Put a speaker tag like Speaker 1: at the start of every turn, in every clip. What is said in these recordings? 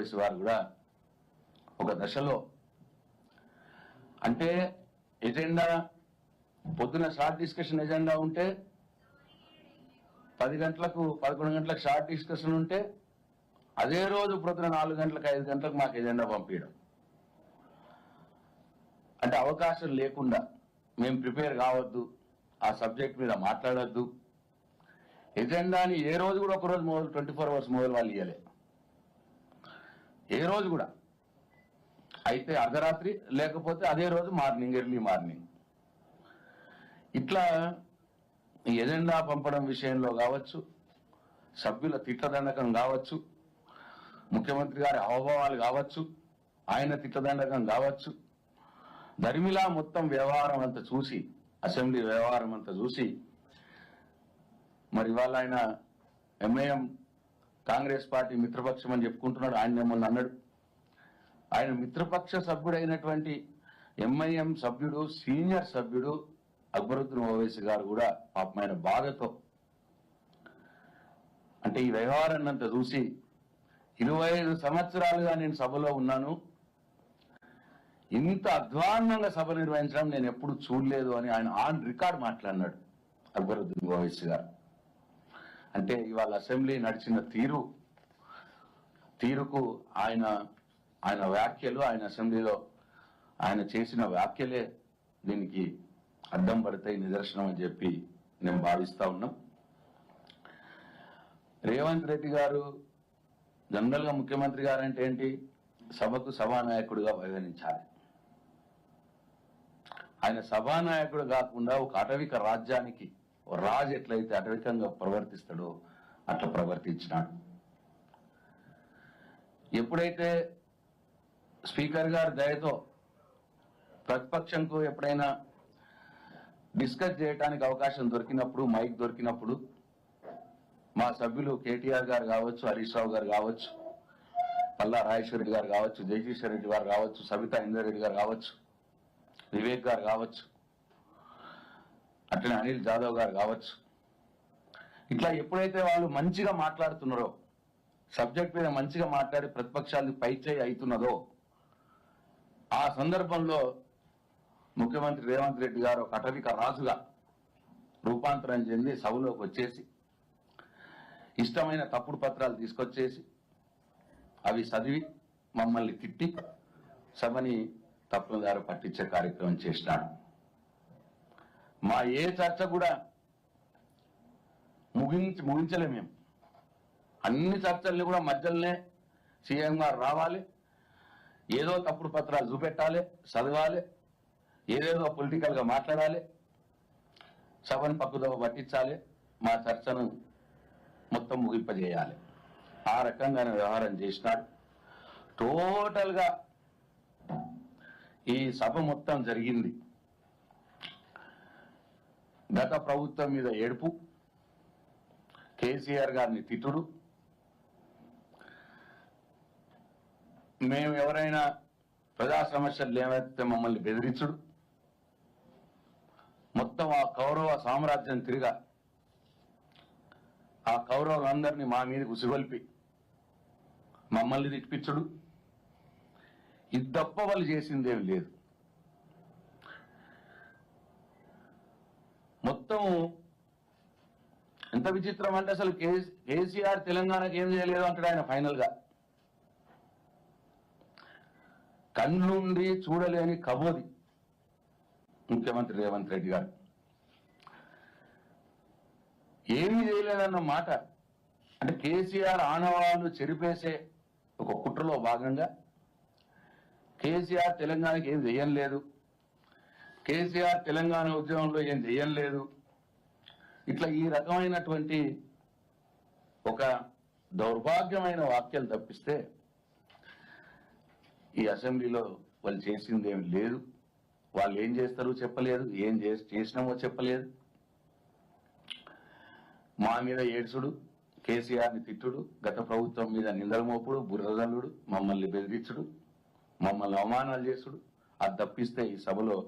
Speaker 1: ఓవైసీ వారు కూడా ఒక దశలో అంటే ఎజెండా పొద్దున షార్ట్ డిస్కషన్ ఎజెండా ఉంటే 10 గంటలకు 11 గంటలకు షార్ట్ డిస్కషన్ ఉంటే అదే రోజు పొద్దున 4 గంటలకు 5 గంటలకు మాకు ఎజెండా పంపించడం. అంటే అవకాశం లేకుండా మేము ప్రిపేర్ కావద్దు, ఆ సబ్జెక్ట్ మీద మాట్లాడద్దు, ఎజెండాని ఏ రోజు కూడా ఒక రోజు మొదలు 24 అవర్స్ మొదలు వాళ్ళు ఇవ్వలే, ఏ రోజు కూడా. అయితే అర్ధరాత్రి లేకపోతే అదే రోజు మార్నింగ్, ఎర్లీ మార్నింగ్. ఇట్లా ఈ ఎజెండా పంపడం విషయంలో కావచ్చు, సభ్యుల తిట్లదండకం కావచ్చు, ముఖ్యమంత్రి గారి హావభావాలు కావచ్చు, ఆయన తిట్లదండకం కావచ్చు, ధర్మిలా మొత్తం వ్యవహారం అంతా చూసి, అసెంబ్లీ వ్యవహారం అంతా చూసి, మరి ఇవాళ ఆయన ఎంఐఎం కాంగ్రెస్ పార్టీ మిత్రపక్షం అని చెప్పుకుంటున్నాడు. ఆయన మొన్న అన్నాడు, ఆయన మిత్రపక్ష సభ్యుడైనటువంటి ఎంఐఎం సభ్యుడు, సీనియర్ సభ్యుడు అక్బరుద్దీన్ ఓవైసీ గారు కూడా పాపమైన బాధతో, అంటే ఈ వ్యవహారాన్ని అంతా చూసి 25 సంవత్సరాలుగా నేను సభలో ఉన్నాను, ఇంత అధ్వాన్నంగా సభ నిర్వహించడం నేను ఎప్పుడు చూడలేదు అని ఆయన ఆన్ రికార్డ్ మాట్లాడినాడు అక్బరుద్దీన్ ఓవైసీ గారు. అంటే ఇవాళ అసెంబ్లీ నడిచిన తీరుకు ఆయన వ్యాఖ్యలు, ఆయన అసెంబ్లీలో ఆయన చేసిన వ్యాఖ్యలే దీనికి అడ్డం పడతాయి, నిదర్శనం అని చెప్పి నేను భావిస్తా ఉన్నాం. రేవంత్ రెడ్డి గారు జనరల్ గా ముఖ్యమంత్రి గారు అంటే ఏంటి, సభకు సభానాయకుడిగా వ్యవహరించాలి. ఆయన సభానాయకుడు కాకుండా ఒక అటవిక రాజ్యానికి రాజు ఎట్లయితే అటవికంగా ప్రవర్తిస్తాడో అట్లా ప్రవర్తించినాడు. ఎప్పుడైతే స్పీకర్ గారి దయతో ప్రతిపక్షంకు ఎప్పుడైనా డిస్కస్ చేయడానికి అవకాశం దొరికినప్పుడు, మైక్ దొరికినప్పుడు మా సభ్యులు కేటీఆర్ గారు కావచ్చు, హరీష్ రావు గారు కావచ్చు, పల్లా రాజేశ్వర రెడ్డి గారు కావచ్చు, జయకిషన్ రెడ్డి గారు కావచ్చు, సబితా ఇంద్రారెడ్డి గారు కావచ్చు, వివేక్ గారు కావచ్చు, అట్లనే అనిల్ జాదవ్ గారు కావచ్చు, ఇట్లా ఎప్పుడైతే వాళ్ళు మంచిగా మాట్లాడుతున్నారో, సబ్జెక్ట్ మీద మంచిగా మాట్లాడి ప్రతిపక్షాలు పైచేయి అవుతున్నదో, ఆ సందర్భంలో ముఖ్యమంత్రి రేవంత్ రెడ్డి గారు ఒక అటవిక రాజుగా రూపాంతరం చెంది సభలోకి వచ్చేసి ఇష్టమైన తప్పుడు పత్రాలు తీసుకొచ్చేసి అవి చదివి మమ్మల్ని తిట్టి సభని తప్పుదారి పట్టించే కార్యక్రమం చేసినాడు. మా ఏ చర్చ కూడా ముగించలే మేము. అన్ని చర్చల్ని కూడా మధ్యలోనే సీఎం గారు రావాలి, ఏదో తప్పుడు పత్రాలు చూపెట్టాలి, చదవాలి, ఏదేదో పొలిటికల్ గా మాట్లాడాలి, సభను పక్కుదోవ పట్టించాలి, మా చర్చను మొత్తం ముగింపజేయాలి. ఆ రకంగానే వ్యవహారం చేసినాడు. టోటల్ గా ఈ సభ మొత్తం జరిగింది గత ప్రభుత్వం మీద ఏడుపు, కేసీఆర్ గారిని తిట్టుడు, మేము ఎవరైనా ప్రజా సమస్యలు లేవైతే మమ్మల్ని బెదిరించుడు, మొత్తం ఆ కౌరవ సామ్రాజ్యం తిరిగా ఆ కౌరవులందరినీ మా మీద ఉసిగొల్పి మమ్మల్ని తిట్టించుడు, ఇది తప్ప వాళ్ళు చేసిందేం లేదు. మొత్తం ఎంత విచిత్రం అంటే అసలు కేసీఆర్ తెలంగాణకి ఏం చేయలేదు అంటాడు ఆయన. ఫైనల్ గా కన్నుండి చూడలేని కబోది ముఖ్యమంత్రి రేవంత్ రెడ్డి గారు. ఏమీ చేయలేదన్న మాట. అంటే కేసీఆర్ ఆనవాళ్లు చెరిపేసే ఒక కుట్రలో భాగంగా కేసీఆర్ తెలంగాణకి ఏం చేయలేదు, కేసీఆర్ తెలంగాణ ఉద్యమంలో ఏం చేయలేదు, ఇట్లా ఈ రకమైనటువంటి ఒక దౌర్భాగ్యమైన వాక్యాలు తప్పిస్తే ఈ అసెంబ్లీలో వాళ్ళు చేసిందేం లేదు. వాళ్ళు ఏం చేస్తారో చెప్పలేదు, ఏం చేసినామో చెప్పలేదు. మా మీద ఏడ్చుడు, కేసీఆర్ని తిట్టుడు, గత ప్రభుత్వం మీద నిందల మోపుడు, బుర్రదల్లుడు, మమ్మల్ని బెదిరించుడు, మమ్మల్ని అవమానాలు చేసుడు, అది తప్పిస్తే ఈ సభలో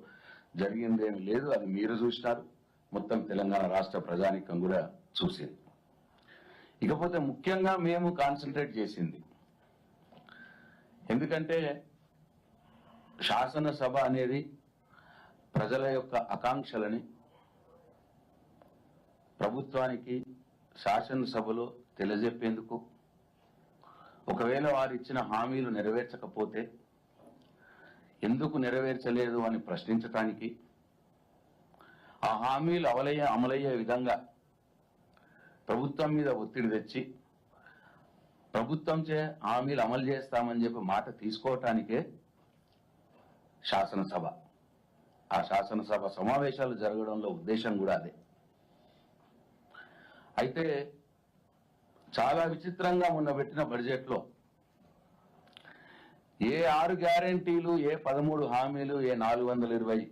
Speaker 1: జరిగిందేమి లేదు. అది మీరు చూసినారు, మొత్తం తెలంగాణ రాష్ట్ర ప్రజానీకం కూడా చూసింది. ఇకపోతే ముఖ్యంగా మేము కాన్సన్ట్రేట్ చేసింది ఎందుకంటే శాసనసభ అనేది ప్రజల యొక్క ఆకాంక్షలని ప్రభుత్వానికి శాసనసభలో తెలియజెప్పేందుకు, ఒకవేళ వారు ఇచ్చిన హామీలు నెరవేర్చకపోతే ఎందుకు నెరవేర్చలేదు అని ప్రశ్నించటానికి, ఆ హామీలు అమలయ్యే విధంగా ప్రభుత్వం మీద ఒత్తిడి తెచ్చి ప్రభుత్వంచే హామీలు అమలు చేస్తామని చెప్పి మాట తీసుకోవటానికే శాసనసభ. ఆ శాసనసభ సమావేశాలు జరగడంలో ఉద్దేశం కూడా అదే. అయితే చాలా విచిత్రంగా మొన్న పెట్టిన బడ్జెట్లో ఏ 6 గ్యారెంటీలు, ఏ 13 హామీలు, ఏ 420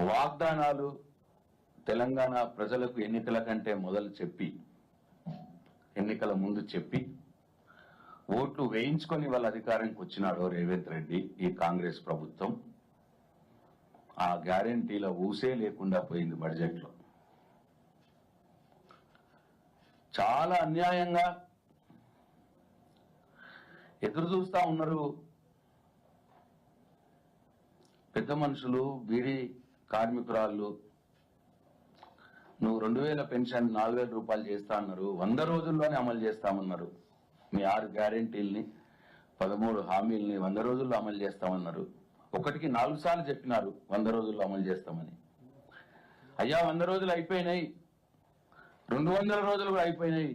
Speaker 1: వాగ్దానాలు తెలంగాణ ప్రజలకు ఎన్నికల కంటే ఎన్నికల ముందు చెప్పి ఓట్లు వేయించుకొని వాళ్ళ అధికారానికి వచ్చినాడో రేవంత్ రెడ్డి, ఈ కాంగ్రెస్ ప్రభుత్వం, ఆ గ్యారెంటీల ఊసే లేకుండా పోయింది బడ్జెట్లో. చాలా అన్యాయంగా ఎదురు చూస్తా ఉన్నారు పెద్ద మనుషులు, బీడీ కార్మికురాళ్ళు. నువ్వు 2000 పెన్షన్ 4000 రూపాయలు చేస్తా అన్నారు, 100 రోజుల్లోనే అమలు చేస్తామన్నారు. మీ 6 గ్యారెంటీల్ని 13 హామీల్ని 100 రోజుల్లో అమలు చేస్తామన్నారు. ఒకటికి 4 సార్లు చెప్పినారు 100 రోజుల్లో అమలు చేస్తామని. అయ్యా 100 రోజులు అయిపోయినాయి, 200 రోజులు కూడా అయిపోయినాయి.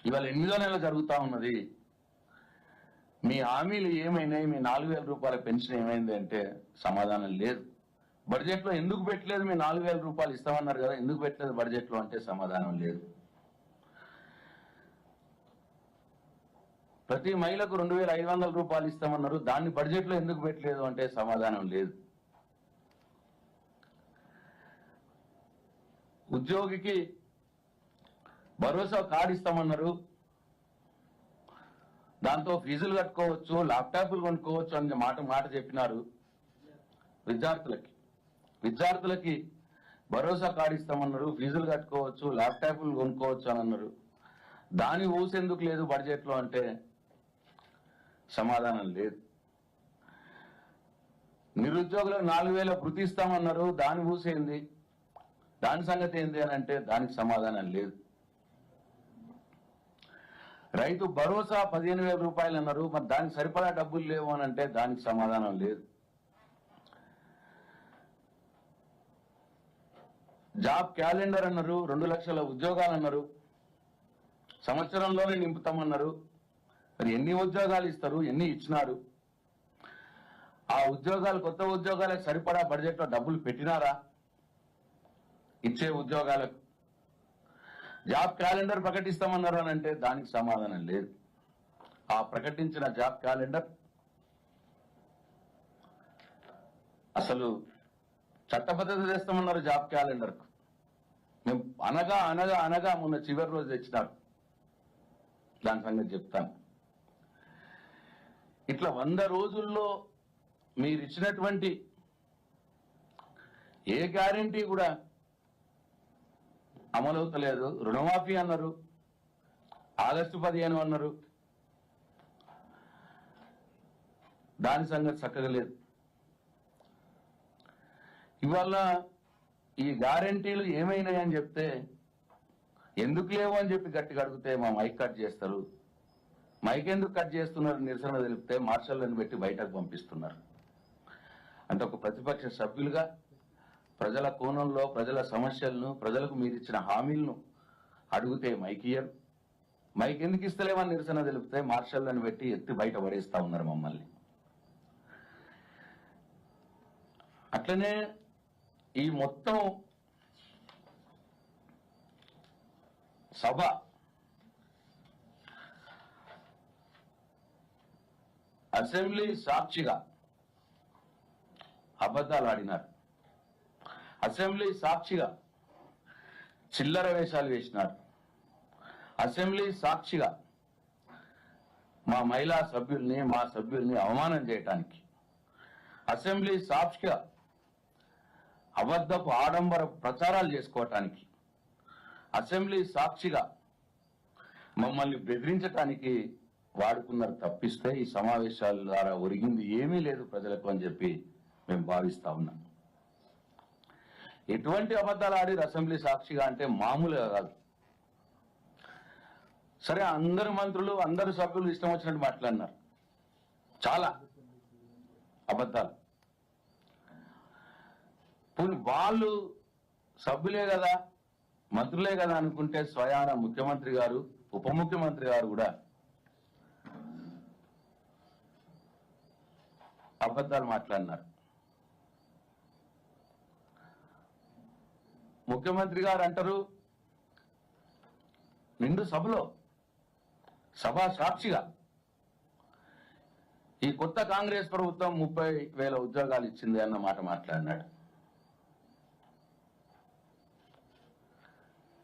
Speaker 1: ఇవాళ 8వ నెల జరుగుతా ఉన్నది. మీ హామీలు ఏమైనాయి? మీ 4000 రూపాయల పెన్షన్ ఏమైంది అంటే సమాధానం లేదు. బడ్జెట్లో ఎందుకు పెట్టలేదు? మీ 4000 రూపాయలు ఇస్తామన్నారు కదా, ఎందుకు పెట్టలేదు బడ్జెట్లో అంటే సమాధానం లేదు. ప్రతి మహిళకు 2500 రూపాయలు ఇస్తామన్నారు, దాన్ని బడ్జెట్లో ఎందుకు పెట్టలేదు అంటే సమాధానం లేదు. ఉద్యోగికి భరోసా కార్డు ఇస్తామన్నారు, దాంతో ఫీజులు కట్టుకోవచ్చు, ల్యాప్టాప్లు కొనుక్కోవచ్చు అని మాట చెప్పినారు. విద్యార్థులకి భరోసా కార్డు ఇస్తామన్నారు, ఫీజులు కట్టుకోవచ్చు, ల్యాప్టాప్లు కొనుక్కోవచ్చు అని అన్నారు. దాని ఊసెందుకు లేదు బడ్జెట్లో అంటే సమాధానం లేదు. నిరుద్యోగులకు 4000 భృతి ఇస్తామన్నారు, దాని ఊసేంది, దాని సంగతి ఏంది అని అంటే దానికి సమాధానం లేదు. రైతు భరోసా 15000 రూపాయలు అన్నారు, మరి దానికి సరిపడా డబ్బులు లేవు అని అంటే దానికి సమాధానం లేదు. జాబ్ క్యాలెండర్ అన్నారు, 2 లక్షల ఉద్యోగాలు అన్నారు, సంవత్సరంలోనే నింపుతామన్నారు. మరి ఎన్ని ఉద్యోగాలు ఇస్తారు? ఎన్ని ఇచ్చినారు? ఆ ఉద్యోగాలు, కొత్త ఉద్యోగాలకు సరిపడా బడ్జెట్లో డబ్బులు పెట్టినారా? ఇచ్చే ఉద్యోగాలకు జాబ్ క్యాలెండర్ ప్రకటిస్తామన్నారు అని అంటే దానికి సమాధానం లేదు. ఆ ప్రకటించిన జాబ్ క్యాలెండర్ అసలు చట్టబద్ధత చేస్తామన్నారు. జాబ్ క్యాలెండర్ మేము అనగా మొన్న చివరి రోజు తెచ్చినారు, దాని సంగతి చెప్తాను. ఇట్లా 100 రోజుల్లో మీరు ఇచ్చినటువంటి ఏ గ్యారెంటీ కూడా అమలవుతలేదు. రుణమాఫీ అన్నారు, ఆగస్టు 15 అన్నారు, దాని సంగతి చక్కగా లేదు. ఇవాళ ఈ గ్యారెంటీలు ఏమైనాయని చెప్తే ఎందుకు లేవు అని చెప్పి గట్టిగా అడిగితే మా మైక్ కట్ చేస్తారు. మైక్ ఎందుకు కట్ చేస్తున్నారు? నిరసన తెలిపితే మార్షల్లను పెట్టి బయటకు పంపిస్తున్నారు. అంటే ఒక ప్రతిపక్ష సభ్యులుగా ప్రజల కోణంలో ప్రజల సమస్యలను, ప్రజలకు మీరు ఇచ్చిన హామీలను అడిగితే మైక్ ఇయ్యరు. మైక్ ఎందుకు ఇస్తలేమని నిరసన తెలిపితే మార్షల్లను పెట్టి ఎత్తి బయట పడేస్తా ఉన్నారు మమ్మల్ని. అట్లనే ఈ మొత్తం సభ అసెంబ్లీ సాక్షిగా అబద్ధాలు ఆడినారు. అసెంబ్లీ సాక్షిగా చిల్లర వేషాలు వేసినారు. అసెంబ్లీ సాక్షిగా మా మహిళా సభ్యుల్ని, మా సభ్యుల్ని అవమానం చేయటానికి, అసెంబ్లీ సాక్షిగా అబద్ధపు ఆడంబర ప్రచారాలు చేసుకోవటానికి, అసెంబ్లీ సాక్షిగా మమ్మల్ని బెదిరించటానికి వాడుకున్నారు తప్పిస్తే ఈ సమావేశాల ద్వారా ఒరిగింది ఏమీ లేదు ప్రజలకు అని చెప్పి మేము భావిస్తా ఉన్నాం. ఎటువంటి అబద్ధాలు ఆడి అసెంబ్లీ సాక్షిగా అంటే మామూలుగా కాదు. సరే, అందరు మంత్రులు అందరు సభ్యులు ఇష్టం వచ్చినట్టు మాట్లాడినారు, చాలా అబద్ధాలు. పోనీ వాళ్ళు సభ్యులే కదా మంత్రులే కదా అనుకుంటే స్వయాన ముఖ్యమంత్రి గారు ఉప ముఖ్యమంత్రి గారు కూడా అబద్ధాలు మాట్లాడినారు. ముఖ్యమంత్రి గారు అంటారు నిండు సభలో సభా సాక్షిగా ఈ కొత్త కాంగ్రెస్ ప్రభుత్వం 30,000 ఉద్యోగాలు ఇచ్చింది అన్న మాట మాట్లాడినాడు.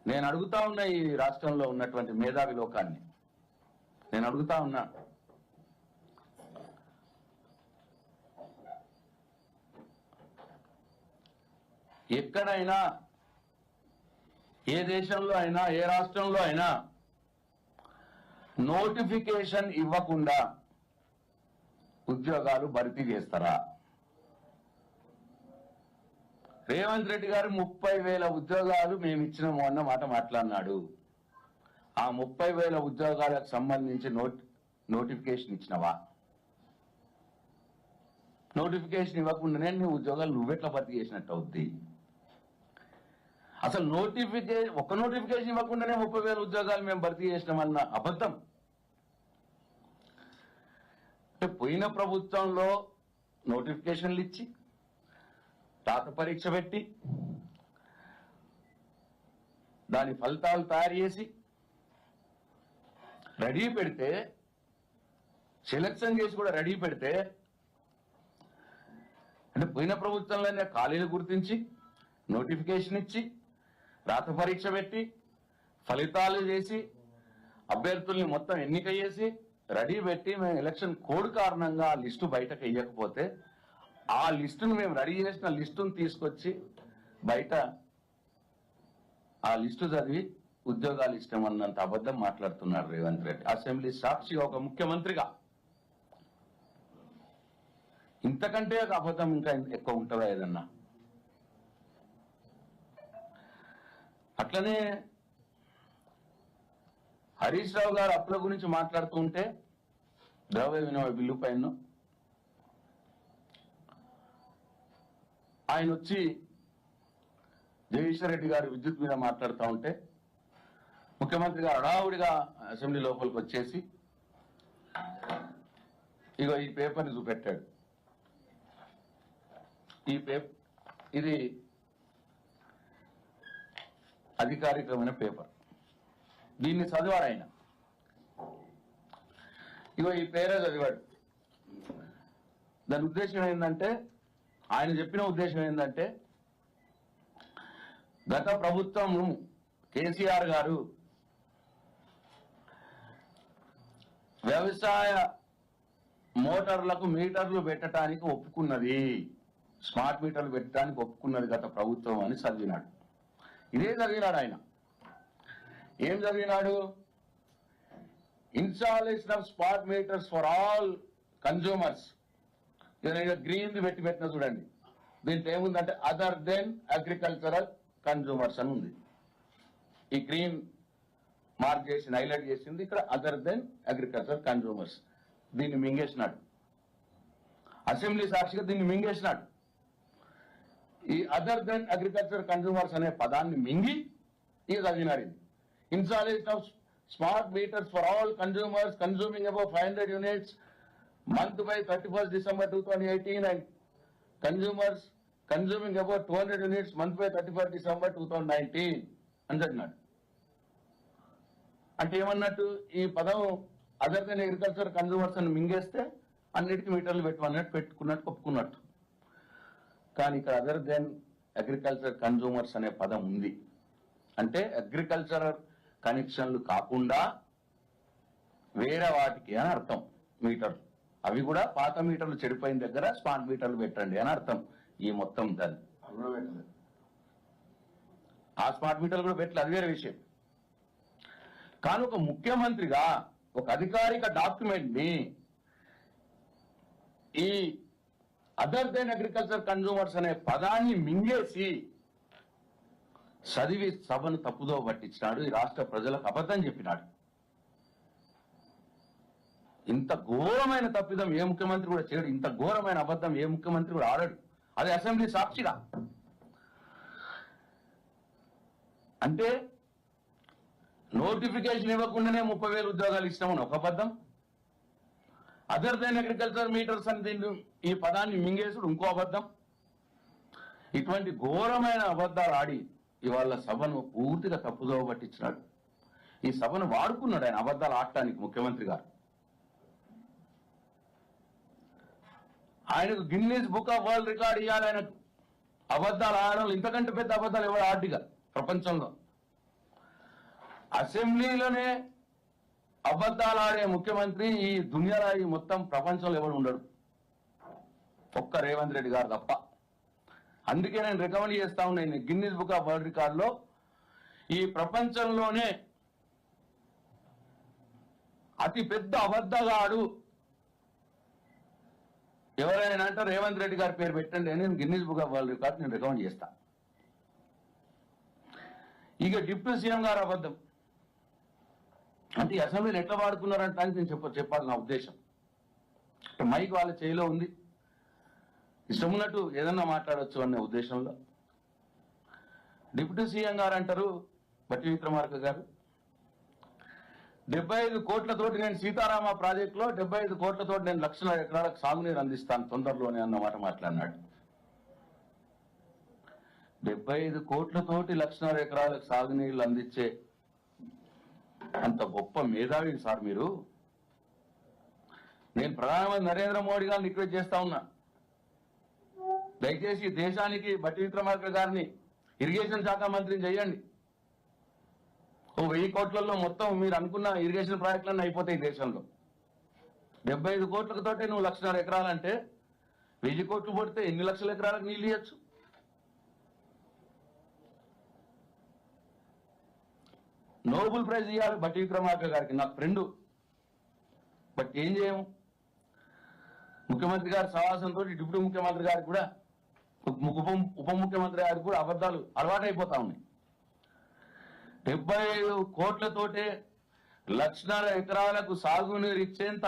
Speaker 1: నేను అడుగుతా ఉన్నా ఈ రాష్ట్రంలో ఉన్నటువంటి మేధావి లోకాన్ని, నేను అడుగుతా ఉన్నా, ఎక్కడైనా ఏ దేశంలో అయినా ఏ రాష్ట్రంలో అయినా నోటిఫికేషన్ ఇవ్వకుండా ఉద్యోగాలు భర్తీ చేస్తారా? రేవంత్ రెడ్డి గారు 30,000 ఉద్యోగాలు మేము ఇచ్చినాము అన్న మాట మాట్లాడినాడు. ఆ 30,000 ఉద్యోగాలకు సంబంధించి నోటిఫికేషన్ ఇచ్చినవా? నోటిఫికేషన్ ఇవ్వకుండానే నీ ఉద్యోగాలు నువ్వెట్లా భర్తీ చేసినట్టు అవుద్ది? అసలు ఒక్క నోటిఫికేషన్ ఇవ్వకుండానే 30,000 ఉద్యోగాలు మేము భర్తీ చేసినామన్న అబద్ధం. అంటే పోయిన ప్రభుత్వంలో నోటిఫికేషన్లు ఇచ్చి రాత పరీక్ష పెట్టి దాని ఫలితాలు తయారు చేసి రెడీ పెడితే, సెలక్షన్ చేసి కూడా రెడీ పెడితే, అంటే పోయిన ప్రభుత్వంలోనే ఖాళీలు గుర్తించి నోటిఫికేషన్ ఇచ్చి రాత పరీక్ష పెట్టి ఫలితాలు చేసి అభ్యర్థుల్ని మొత్తం ఎన్నిక చేసి రెడీ పెట్టి మేము ఎలక్షన్ కోడ్ కారణంగా ఆ లిస్టు బయటకు వెయ్యకపోతే ఆ లిస్టును మేము రెడీ చేసిన లిస్టును తీసుకొచ్చి బయట ఆ లిస్టు చదివి ఉద్యోగాలు ఇష్టమన్నంత అబద్ధం మాట్లాడుతున్నారు రేవంత్ రెడ్డి అసెంబ్లీ సాక్షిగా ఒక ముఖ్యమంత్రిగా. ఇంతకంటే ఒక అబద్ధం ఇంకా ఎక్కువ ఉంటుందా ఏదన్నా? అట్లనే హరీష్ రావు గారు అప్పుల గురించి మాట్లాడుతూ ఉంటే ద్రవ్య వినిమయ బిల్లు పైన ఆయన వచ్చి జగదీశ్వర్ రెడ్డి గారు విద్యుత్ మీద మాట్లాడుతూ ఉంటే ముఖ్యమంత్రి గారు హడావుడిగా అసెంబ్లీ లోపలికి వచ్చేసి ఇగో ఈ పేపర్ని చూపెట్టాడు. ఇది అధికారికమైన పేపర్, దీన్ని చదివాడు ఆయన. ఇగో ఈ పేరే చదివాడు. దాని ఉద్దేశం ఏంటంటే, ఆయన చెప్పిన ఉద్దేశం ఏంటంటే, గత ప్రభుత్వం కేసీఆర్ గారు వ్యవసాయ మోటార్లకు మీటర్లు పెట్టడానికి ఒప్పుకున్నది, స్మార్ట్ మీటర్లు పెట్టడానికి ఒప్పుకున్నది గత ప్రభుత్వం అని చదివినాడు. ఇదే చదివినాడు ఆయన. ఏం చదివినాడు? Installation of smart meters for all consumers. Green పెట్టిన చూడండి, దీంట్లో ఏముందంటే అదర్ దెన్ అగ్రికల్చరల్ కన్జ్యూమర్స్ అని ఉంది. ఈ గ్రీన్ మార్క్ చేసి హైలైట్ చేసింది ఇక్కడ అదర్ దెన్ అగ్రికల్చర్ కన్జ్యూమర్స్. దీన్ని మింగేసినాడు అసెంబ్లీ సాక్షిగా, దీన్ని మింగేసినాడు. ఈ అదర్ దెన్ అగ్రికల్చర్ కన్జ్యూమర్స్ అనే పదాన్ని మింగి ఇక చదివినాడు. Installation of smart meters for all consumers consuming above 500 units month by 31st December 2018 and consumers consuming about 200 units month by 31st December 2019 అని చదివినాడు. అంటే ఏమన్నట్టు, ఈ పదం అదర్ దెన్ అగ్రికల్చర్ కన్జ్యూమర్స్ అని మింగేస్తే అన్నిటికీ మీటర్లు పెట్టమన్నట్టు పెట్టుకున్నట్టు ఒప్పుకున్నట్టు. కానీ ఇక్కడ అదర్ దెన్ అగ్రికల్చర్ కన్జ్యూమర్స్ అనే పదం ఉంది. అంటే అగ్రికల్చర్ కనెక్షన్లు కాకుండా వేరే వాటికి అని అర్థం. మీటర్లు అవి కూడా పాత మీటర్లు చెడిపోయిన దగ్గర స్మార్ట్ మీటర్లు పెట్టండి అని అర్థం. ఈ మొత్తం దాన్ని ఆ స్మార్ట్ మీటర్లు కూడా పెట్టలేదు, అది వేరే విషయం. కానీ ఒక ముఖ్యమంత్రిగా ఒక అధికారిక డాక్యుమెంట్ ని ఈ అదర్ దెన్ అగ్రికల్చర్ కన్జ్యూమర్స్ అనే పదాన్ని మింగేసి చదివి సభను తప్పుదో పట్టించినాడు. ఈ రాష్ట్ర ప్రజలకు అబద్ధం చెప్పినాడు. ఇంత ఘోరమైన తప్పిదం ఏ ముఖ్యమంత్రి కూడా చేయడు. ఇంత ఘోరమైన అబద్ధం ఏ ముఖ్యమంత్రి కూడా ఆడడు. అది అసెంబ్లీ సాక్షిగా. అంటే నోటిఫికేషన్ ఇవ్వకుండానే 30,000 ఉద్యోగాలు ఇస్తామని ఒక అబద్ధం, అదర్ దెన్ అగ్రికల్చర్ మీటర్స్ అని దీన్ని ఈ పదాన్ని మింగేసుడు ఇంకో అబద్ధం. ఇటువంటి ఘోరమైన అబద్ధాలు ఆడి ఇవాళ సభను పూర్తిగా తప్పుదోవ పట్టించినాడు. ఈ సభను వాడుకున్నాడు ఆయన అబద్ధాలు ఆడటానికి. ముఖ్యమంత్రి గారు ఆయనకు Guinness book of world record ఇవ్వాలి. ఆయనకు అబద్ధాలు ఆడడం ఇంతకంటే పెద్ద అబద్ధాలు ఎవరు ఆడిగా ప్రపంచంలో. అసెంబ్లీలోనే అబద్ధాలు ఆడే ముఖ్యమంత్రి ఈ దునియాలో ఈ మొత్తం ప్రపంచంలో ఎవరు ఉండడు, ఒక్క రేవంత్ రెడ్డి గారు తప్ప. అందుకే నేను రికమెండ్ చేస్తా ఉన్నాను, గిన్నీస్ బుక్ ఆఫ్ వరల్డ్ రికార్డులో ఈ ప్రపంచంలోనే అతి పెద్ద అబద్ధగాడు ఎవరైనా అంటే రేవంత్ రెడ్డి గారి పేరు పెట్టండి అని నేను Guinness book of world record నేను రికమెండ్ చేస్తా. ఇక డిప్యూటీ సీఎం గారు అబద్ధం అంటే అసెంబ్లీని ఎట్లా వాడుకున్నారంటే నేను చెప్పాలి నా ఉద్దేశం. మైక్ వాళ్ళ చేయిలో ఉంది, ఇష్టం ఉన్నట్టు ఏదన్నా మాట్లాడవచ్చు అనే ఉద్దేశంలో. డిప్యూటీ సీఎం గారు అంటారు బట్టి విక్రమార్క గారు 75 కోట్లతోటి నేను సీతారామ ప్రాజెక్టులో 75 కోట్లతోటి నేను లక్షల ఎకరాలకు సాగునీరు అందిస్తాను తొందరలోనే అన్నమాట మాట్లాడినాడు. 75 కోట్లతోటి లక్షల ఎకరాలకు సాగునీళ్లు అందించే అంత గొప్ప మేధావి సార్ మీరు. నేను ప్రధానమంత్రి నరేంద్ర మోడీ గారిని రిక్వెస్ట్ చేస్తా ఉన్నా, దయచేసి దేశానికి బట్టి విక్రమార్క గారిని ఇరిగేషన్ శాఖ మంత్రిని చేయండి. 1000 కోట్లలో మొత్తం మీరు అనుకున్న ఇరిగేషన్ ప్రాజెక్టులన్నీ అయిపోతాయి దేశంలో. 75 కోట్లతోటే నువ్వు 1,00,000 ఎకరాలంటే 1000 కోట్లు పడితే ఎన్ని లక్షల ఎకరాలకు నీళ్ళు ఇవ్వచ్చు? నోబెల్ ప్రైజ్ ఇవ్వాలి బట్టి విక్రమార్క గారికి, నాకు ఫ్రెండ్. బట్ ఏం చేయము, ముఖ్యమంత్రి గారి సవాసంతో డిప్యూటీ ముఖ్యమంత్రి గారికి కూడా ఉప ముఖ్యమంత్రి గారికి కూడా అబద్ధాలు అలవాటైపోతా ఉన్నాయి. 75 కోట్లతోటే 1,00,000 ఎకరాలకు సాగునీరు ఇచ్చేంత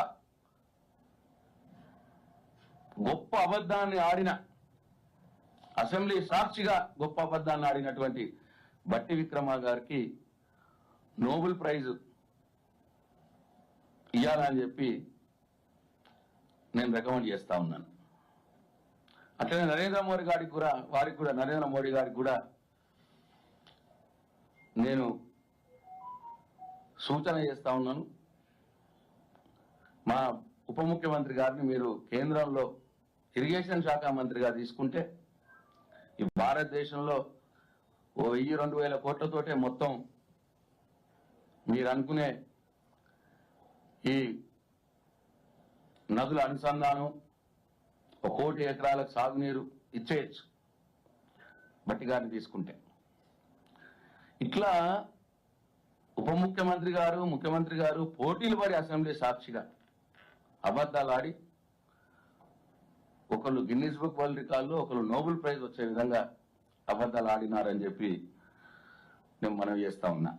Speaker 1: గొప్ప అబద్ధాన్ని ఆడిన, అసెంబ్లీ సాక్షిగా గొప్ప అబద్ధాన్ని ఆడినటువంటి బట్టి విక్రమ గారికి నోబెల్ ప్రైజ్ ఇవ్వాలని చెప్పి నేను రికమెండ్ చేస్తా ఉన్నాను. అట్లనే నరేంద్ర మోడీ గారికి కూడా నరేంద్ర మోడీ గారికి కూడా నేను సూచన చేస్తా ఉన్నాను. మా ఉప ముఖ్యమంత్రి గారిని మీరు కేంద్రంలో ఇరిగేషన్ శాఖ మంత్రిగా తీసుకుంటే ఈ భారతదేశంలో 1000-2000 కోట్లతోటే మొత్తం మీరు అనుకునే ఈ నదుల అనుసంధానం 1 కోటి ఎకరాలకు సాగునీరు ఇచ్చేయచ్చు బట్టి గారిని తీసుకుంటే. ఇట్లా ఉప ముఖ్యమంత్రి గారు ముఖ్యమంత్రి గారు పోటీలు పడి అసెంబ్లీ సాక్షిగా అబద్ధాలు ఆడి ఒకళ్ళు గిన్నీస్ బుక్ వరల్డ్ రికార్డులో ఒకళ్ళు నోబెల్ ప్రైజ్ వచ్చే విధంగా అబద్ధాలు ఆడినారని చెప్పి నేను మనవి చేస్తా ఉన్నా.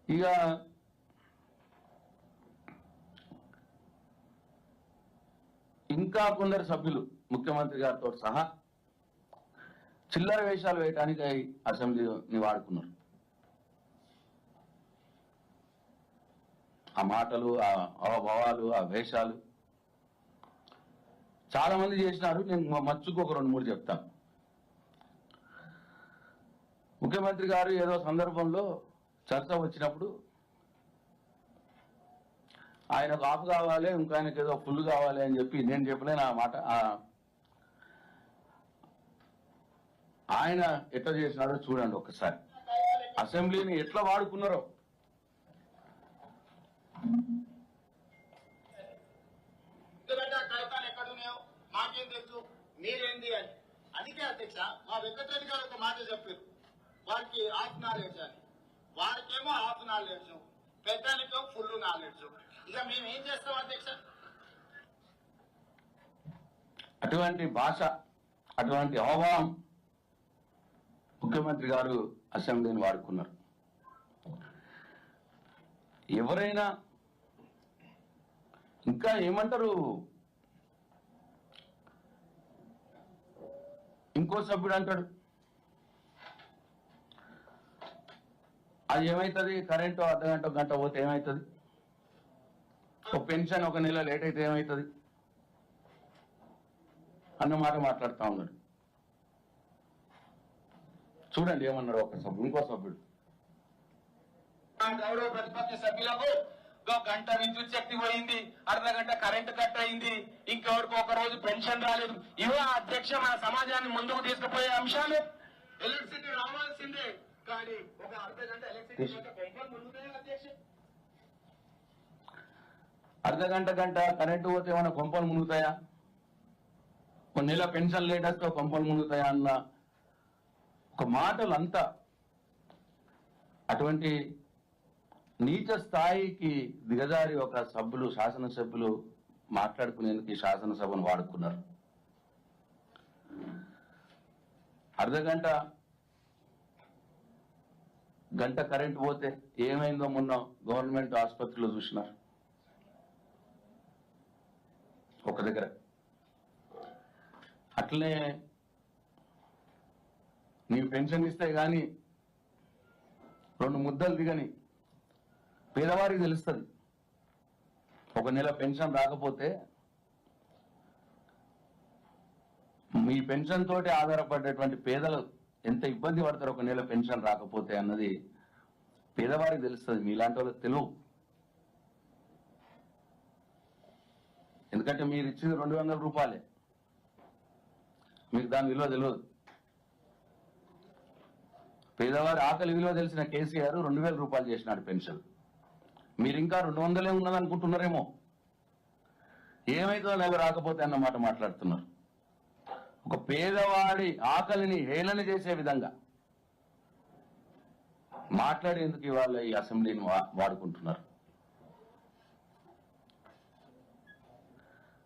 Speaker 1: ఇక ఇంకా కొందరు సభ్యులు ముఖ్యమంత్రి గారితో సహా చిల్లర వేషాలు వేయడానికి అసెంబ్లీని వాడుకున్నారు. ఆ మాటలు, ఆ అవభావాలు, ఆ వేషాలు చాలా మంది చేసినారు. నేను మచ్చుకు ఒక 2-3 చెప్తాను. ముఖ్యమంత్రి గారు ఏదో సందర్భంలో చర్చ వచ్చినప్పుడు ఆయనకు ఆఫ్ కావాలి, ఇంకా ఆయనకు ఏదో ఫుల్ కావాలి అని చెప్పి నేను చెప్పలేను ఆ మాట. ఆయన ఎట్లా చేసినారో చూడండి ఒక్కసారి, అసెంబ్లీని ఎట్లా వాడుకున్నారో.
Speaker 2: మాకేం తెలుసు మీరేంది అని. అందుకే అధ్యక్ష మా వెంకటరెడ్డి గారు ఒక మాట చెప్పారు, వారికి హాఫ్ నాలెడ్జ్ అని. వారికేమో హాఫ్ నాలెడ్జ్, పెద్దనికం ఫుల్ నాలెడ్జ్. ఇక మేము ఏం చేస్తాం అధ్యక్ష?
Speaker 1: అటువంటి భాష, అటువంటి అవభావం ముఖ్యమంత్రి గారు అసెంబ్లీని వాడుకున్నారు. ఎవరైనా ఇంకా ఏమంటారు, ఇంకో సభ్యుడు అంటాడు అది ఏమవుతుంది, కరెంటు అర్ధగంట గంట పోతే ఏమవుతుంది, ఒక పెన్షన్ ఒక నెల లేట్ అయితే ఏమవుతుంది అన్నమాట మాట్లాడుతూ ఉన్నాడు. చూడండి ఏమన్నాడు ఒక సభ్యుడు, ఇంకో సభ్యుడు.
Speaker 3: గౌరవ ప్రతిపక్ష సభ్యులకు గంట విద్యుత్ శక్తి పోయింది, అర్ధ గంట కరెంటు కట్ అయింది, ఇంకెవరికి ఒక రోజు పెన్షన్ రాలేదు. ఇవో అధ్యక్ష మన సమాజాన్ని ముందుకు తీసుకుపోయే అంశాలు. ఎలక్ట్రిసిటీ రావాల్సిందే, కానీ ఒక అర్ధ గంట ఎలక్ట్రిసిటీ అధ్యక్ష.
Speaker 1: అర్ధ గంట కరెంటు పోతే ఏమైనా కొంపలు మునుగుతాయా? ఒక నెల పెన్షన్ లేట్ వస్తే కొంపలు మునుగుతాయా అన్న ఒక మాటలు అంతా అటువంటి నీచ స్థాయికి దిగజారి ఒక సభ్యులు, శాసనసభ్యులు మాట్లాడుకునేందుకు ఈ శాసనసభను వాడుకున్నారు. అర్ధ గంట కరెంటు పోతే ఏమైందో మొన్న గవర్నమెంట్ ఆసుపత్రిలో చూసినారు. ఒక దగ్గర అట్లనే నీవు పెన్షన్ ఇస్తే గాని 2 ముద్దలు దిగని పేదవారికి తెలుస్తుంది. ఒక నెల పెన్షన్ రాకపోతే మీ పెన్షన్ తోటి ఆధారపడేటువంటి పేదలు ఎంత ఇబ్బంది పడతారు ఒక నెల పెన్షన్ రాకపోతే అన్నది పేదవారికి తెలుస్తుంది, మీలాంటి వాళ్ళకి తెలియదు. ఎందుకంటే మీరు ఇచ్చింది 200 రూపాయలే, మీకు దాని విలువ తెలియదు. పేదవారి ఆకలి విలువ తెలిసిన కేసీఆర్ 2000 రూపాయలు చేసినాడు పెన్షన్. మీరు ఇంకా 200 ఉన్నదనుకుంటున్నారేమో. ఏమైతుందో నెల రాకపోతే అన్నమాట మాట్లాడుతున్నారు. ఒక పేదవాడి ఆకలిని హేళన చేసే విధంగా మాట్లాడేందుకు ఇవాళ ఈ అసెంబ్లీని వాడుకుంటున్నారు.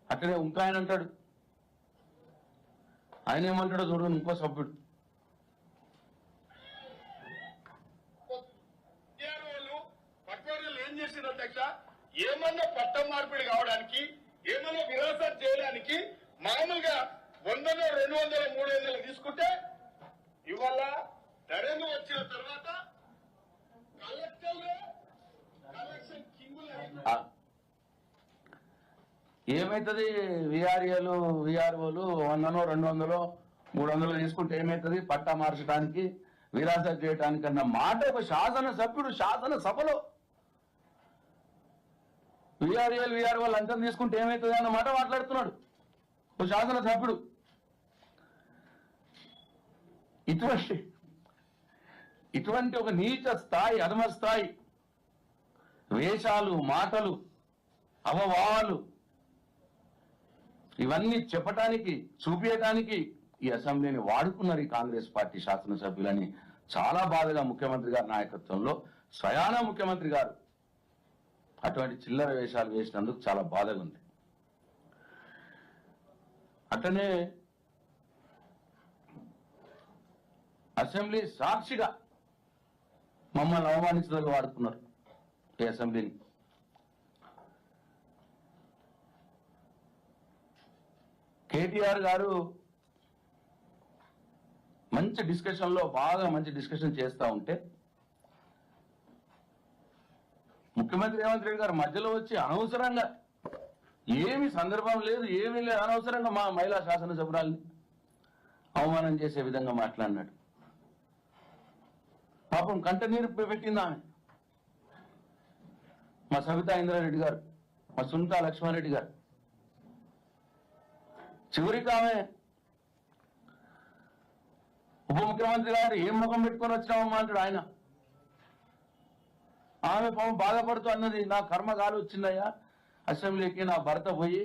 Speaker 1: అట్లనే ఇంకా ఆయన అంటాడు, ఆయన ఏమంటాడో చూడండి. ఇంకో సభ్యుడు
Speaker 3: ఏం చేసింది అధ్యక్ష, ఏమన్నా పట్టం మార్పిడి కావడానికి, ఏమన్నా విరాసత్ చేయడానికి మామూలుగా 100, 200, 300 తీసుకుంటే ఇవాళ నరేంద్ర వచ్చిన తర్వాత కలెక్షన్ కింగులు
Speaker 1: ఏమైతుంది, విఆర్ఏలు విఆర్ఓలు 100, 200, 300 తీసుకుంటే ఏమైతుంది, పట్టా మార్చడానికి విరాసత్ చేయడానికి అన్న మాట ఒక శాసనసభ్యుడు శాసనసభలో విఆర్ఏలు విఆర్ఓలు అంతం తీసుకుంటే ఏమవుతుంది అన్న మాట మాట్లాడుతున్నాడు ఒక శాసనసభ్యుడు. ఇటువంటి ఒక నీచ స్థాయి, అధమ స్థాయి వేషాలు, మాటలు, అవవాలు ఇవన్నీ చెప్పటానికి, చూపించడానికి ఈ అసెంబ్లీని వాడుకున్నారు ఈ కాంగ్రెస్ పార్టీ శాసనసభ్యులని చాలా బాధగా ముఖ్యమంత్రి గారి నాయకత్వంలో స్వయాన ముఖ్యమంత్రి గారు అటువంటి చిల్లర వేషాలు వేసినందుకు చాలా బాధగా ఉంది. అట్లనే అసెంబ్లీ సాక్షిగా మమ్మల్ని అవమానించడానికి వాడుకున్నారు ఈ అసెంబ్లీని. కేటీఆర్ గారు మంచి డిస్కషన్ లో బాగా మంచి డిస్కషన్ చేస్తా ఉంటే ముఖ్యమంత్రి రేవంత్ రెడ్డి గారు మధ్యలో వచ్చి అనవసరంగా, ఏమి సందర్భం లేదు, ఏమీ లేదు, అనవసరంగా మా మహిళా శాసనసభ్యురాల్ని అవమానం చేసే విధంగా మాట్లాడినాడు. పాపం కంటనీరు పెట్టింది ఆమె, మా సవితా ఇంద్రారెడ్డి గారు, మా సునీతా లక్ష్మారెడ్డి గారు. చివరికి ఆమె ఉప ముఖ్యమంత్రి గారు ఏం ముఖం పెట్టుకొని వచ్చినామమ్మా అంటాడు ఆయన. ఆమె పాపం బాధపడుతూ అన్నది, నా కర్మగాలి వచ్చిందయ్యా అసెంబ్లీకి, నా భర్త పోయి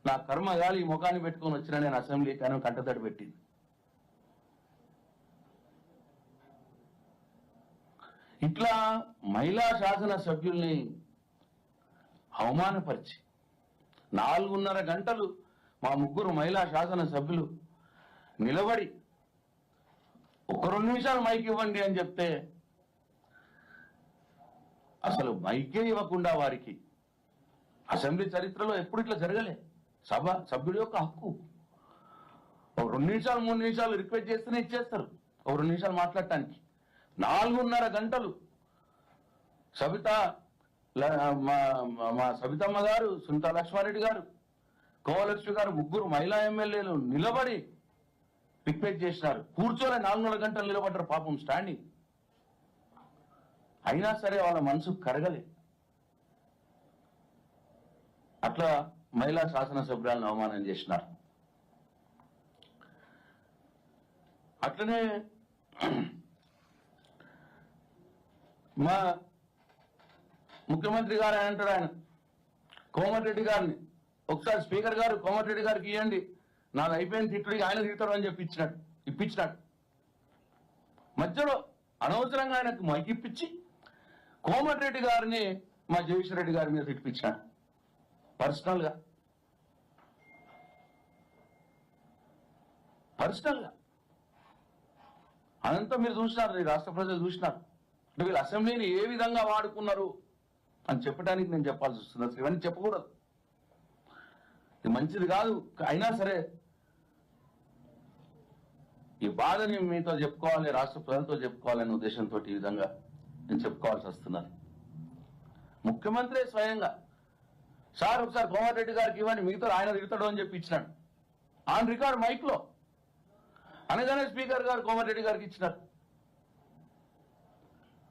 Speaker 1: నా కర్మగాలి ఈ ముఖాన్ని పెట్టుకొని వచ్చినా నేను అసెంబ్లీకి అని కంటతడి పెట్టింది. ఇట్లా మహిళా శాసన సభ్యుల్ని అవమానపరిచి 4.5 గంటలు మా ముగ్గురు మహిళా శాసన సభ్యులు నిలబడి ఒక 2 నిమిషాలు మైక్ ఇవ్వండి అని చెప్తే అసలు మైకే ఇవ్వకుండా వారికి అసెంబ్లీ చరిత్రలో ఎప్పుడు ఇట్లా జరగలే. సభ్యుడి యొక్క హక్కు. ఒక 2 నిమిషాలు 3 నిమిషాలు రిక్వెస్ట్ చేస్తేనే ఇచ్చేస్తారు ఒక 2 నిమిషాలు మాట్లాడటానికి. 4.5 గంటలు మా సబితమ్మ గారు, సునీతా లక్ష్మారెడ్డి గారు, కోవలక్ష్మి గారు, ముగ్గురు మహిళా ఎమ్మెల్యేలు నిలబడి రిక్వెస్ట్ చేసినారు. కూర్చొని 4.5 గంటలు నిలబడ్డారు పాపం స్టాండింగ్. అయినా సరే వాళ్ళ మనసు కరగలే. అట్లా మహిళా శాసనసభ్యులను అవమానం చేసినారు. అట్లనే మా ముఖ్యమంత్రి గారు అంటాడు, ఆయన కోమటిరెడ్డి గారిని ఒకసారి స్పీకర్ గారు కోమటిరెడ్డి గారికి ఇవ్వండి, నాది అయిపోయింది తిట్టుడికి, ఆయన తిడతాడు అని చెప్పి ఇప్పించినాడు. మధ్యలో అనవసరంగా ఆయనకు మైక్ ఇప్పించి కోమటిరెడ్డి గారిని మా జగదీశ్వర్ రెడ్డి గారి మీద తిట్టిపించినాడు పర్సనల్ గా. అదంతా మీరు చూసినారు, ఈ రాష్ట్ర ప్రజలు చూసినారు. అంటే వీళ్ళు అసెంబ్లీని ఏ విధంగా వాడుకున్నారు అని చెప్పడానికి నేను చెప్పాల్సి వస్తుంది. ఇవన్నీ చెప్పకూడదు, ఇది మంచిది కాదు. అయినా సరే ఈ బాధని మీతో చెప్పుకోవాలి, రాష్ట్ర ప్రజలతో చెప్పుకోవాలనే ఉద్దేశంతో ఈ విధంగా నేను చెప్పుకోవాల్సి వస్తున్నది. ముఖ్యమంత్రి స్వయంగా సార్ ఒకసారి కోమటిరెడ్డి గారికి ఇవ్వండి, మిగతా ఆయన తిడతాడు అని చెప్పి ఇచ్చినాడు ఆన్ రికార్డ్ మైక్ లో. అనగానే స్పీకర్ గారు కోమటిరెడ్డి గారికి ఇచ్చినారు.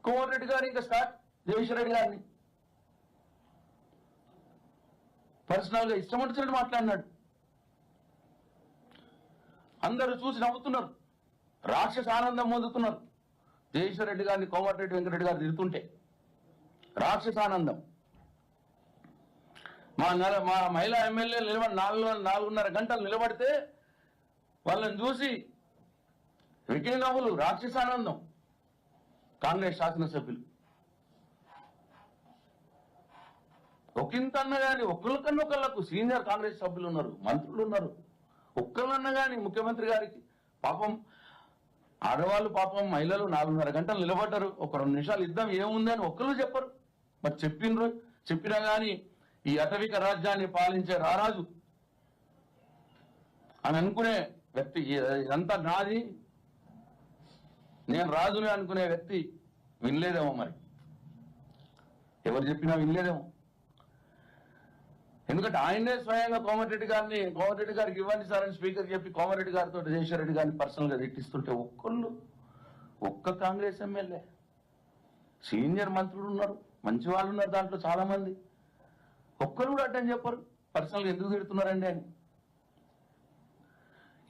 Speaker 1: కోమటిరెడ్డి గారు ఇంకా స్టార్ట్ జగదీశ్వర్ రెడ్డి గారిని పర్సనల్ గా ఇష్టం వచ్చినట్టు మాట్లాడినాడు. అందరూ చూసి నవ్వుతున్నారు, రాక్షస ఆనందం పొందుతున్నారు. జగదీశ్వర్ రెడ్డి గారిని కోమటిరెడ్డి వెంకటరెడ్డి గారు తిడుతుంటే రాక్షస ఆనందం. మా మహిళా ఎమ్మెల్యేలు నిలబడి 4.5 గంటలు నిలబడితే వాళ్ళని చూసి వెకిలి నవ్వులు, రాక్షసానందం. కాంగ్రెస్ శాసనసభ్యులు ఒకంతన్నా కానీ ఒకళ్ళకన్నొకళ్ళకు సీనియర్ కాంగ్రెస్ సభ్యులు ఉన్నారు, మంత్రులు ఉన్నారు. ఒక్కళ్ళన్నా కానీ ముఖ్యమంత్రి గారికి పాపం ఆడవాళ్ళు పాపం మహిళలు 4.5 గంటలు నిలబడ్డారు. ఒక 2 నిమిషాలు ఇద్దాం ఏముందని ఒక్కళ్ళు చెప్పరు. మరి చెప్పినా కానీ ఈ అటవిక రాజ్యాన్ని పాలించే రారాజు అని అనుకునే వ్యక్తి, ఇదంతా నాది నేను రాజుని అనుకునే వ్యక్తి వినలేదేమో, మరి ఎవరు చెప్పినా వినలేదేమో. ఎందుకంటే ఆయనే స్వయంగా కోమటిరెడ్డి గారికి ఇవ్వండి సార్ అని స్పీకర్ చెప్పి కోమటిరెడ్డి గారితో జగదీశ్వర్ రెడ్డి గారిని పర్సనల్ గా తిట్టిస్తుంటే ఒక్క కాంగ్రెస్ ఎమ్మెల్యే, సీనియర్ మంత్రులు ఉన్నారు, మంచి వాళ్ళు ఉన్నారు దాంట్లో చాలా మంది, ఒక్కరు కూడా అడ్డం చెప్పరు పర్సనల్ గా ఎందుకు తిడుతున్నారండి అని.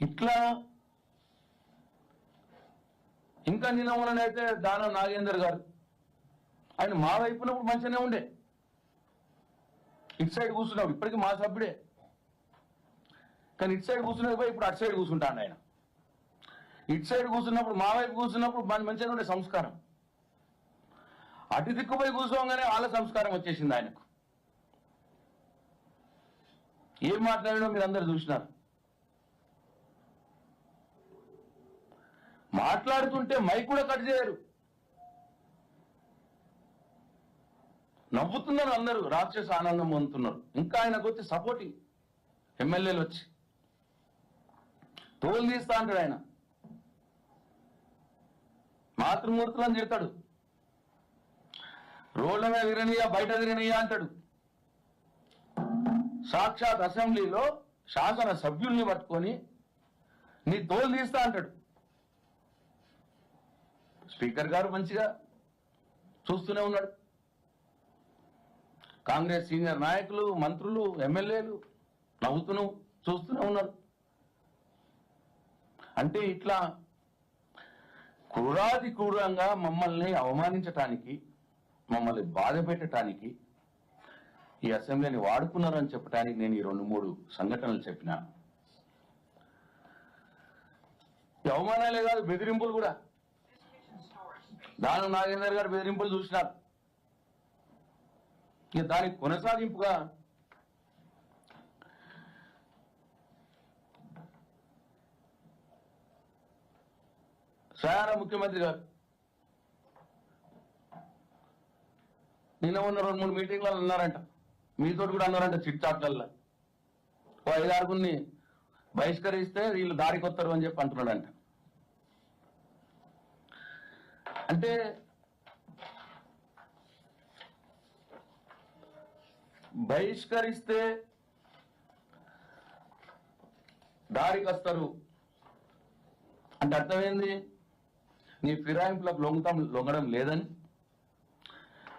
Speaker 1: ఇట్లా ఇంకా నిన్నమూలనైతే దానం నాగేందర్ గారు, ఆయన మా వైపునప్పుడు మంచిగానే ఉండే, ఇటు సైడ్ కూర్చున్నాడు, ఇప్పటికీ మా సభ్యుడే. కానీ ఇటు సైడ్ కూర్చున్నప్పుడు ఇప్పుడు అటు సైడ్ కూర్చుంటాడు ఆయన. ఇటు సైడ్ కూర్చున్నప్పుడు మా వైపు కూర్చున్నప్పుడు మంచిగా ఉండే సంస్కారం, అటు దిక్కుపోయి కూర్చోగానే వాళ్ళ సంస్కారం వచ్చేసింది ఆయనకు. ఏం మాట్లాడడం మీరు అందరు చూసినారు. మాట్లాడుతుంటే మైక్ కూడా కట్ చేయరు, నవ్వుతున్నారు అందరూ, రాక్షస ఆనందం పొందుతున్నారు. ఇంకా ఆయనకు వచ్చి సపోర్టింగ్ ఎమ్మెల్యేలు వచ్చి తోలు తీస్తా అంటాడు. ఆయన మాతృమూర్తులను తిడతాడు, రోడ్ల మీద తిరనియా బయట తిరనియా అంటాడు. సాక్షాత్ అసెంబ్లీలో శాసన సభ్యుల్ని పట్టుకొని నీ తోలు తీస్తా అంటాడు. స్పీకర్ గారు మంచిగా చూస్తూనే ఉన్నాడు. కాంగ్రెస్ సీనియర్ నాయకులు, మంత్రులు, ఎమ్మెల్యేలు నవ్వుతూనే చూస్తూనే ఉన్నారు. అంటే ఇట్లా క్రూరాది క్రూరంగా మమ్మల్ని అవమానించటానికి, మమ్మల్ని బాధ పెట్టడానికి ఈ అసెంబ్లీని వాడుకున్నారని చెప్పడానికి నేను ఈ 2-3 సంఘటనలు చెప్పిన. ఈ అవమానాలే కాదు, బెదిరింపులు కూడా. దానం నాగేందర్ గారు బెదిరింపులు చూసినారు. ఇక దానికి కొనసాగింపుగా స్వయాన ముఖ్యమంత్రి గారు నిన్న ఉన్న 2-3 మీటింగ్లలో అన్నారంట, మీతో కూడా అన్నారంట, చిట్ చాట్లల్లో 5-6 బహిష్కరిస్తే వీళ్ళు దారికొస్తారు అని చెప్పి అంటున్నాడంట. అంటే బహిష్కరిస్తే దారికి వస్తారు అంటే అర్థమైంది, నీ ఫిరాయింపులకు లొంగడం లేదని,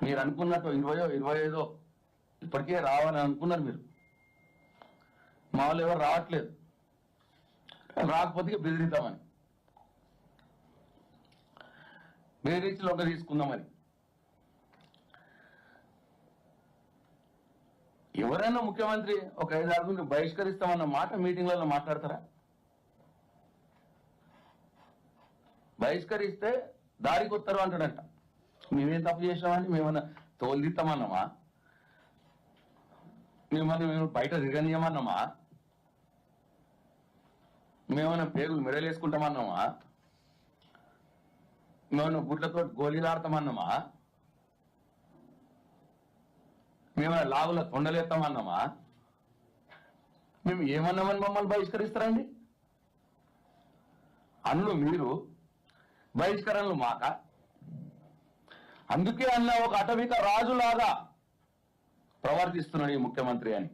Speaker 1: మీరు అనుకున్నట్టు 20-25 ఇప్పటికే రావాలని అనుకున్నారు మీరు. మా వాళ్ళు ఎవరు రావట్లేదు, రాకపోతే బెదిరిద్దామని, బెదిరించి లొంగ తీసుకుందామని. ఎవరైనా ముఖ్యమంత్రి ఒక 5-6 బహిష్కరిస్తామన్న మాట మీటింగ్లలో మాట్లాడతారా? బహిష్కరిస్తే దారికి వస్తారు అంటాడంట. మేమేం తప్పు చేసినామని మేమన్నా తోలుదిస్తామన్నామా? మేము బయట తిరగనీయమన్నామా? మేమన్నా పేగులు మెడలేసుకుంటామన్నామా? మేమన్నా గుడ్లతో గోళీలాడతామన్నామా? మేమన్నా లాగుల తొండలేస్తామన్నామా? మేము ఏమన్నామని మమ్మల్ని బహిష్కరిస్తారండి? అన్ను మీరు, బహిష్కరణలు మాక. అందుకే అన్న ఒక అటవిక రాజులాగా ప్రవర్తిస్తున్నాడు ఈ ముఖ్యమంత్రి అని.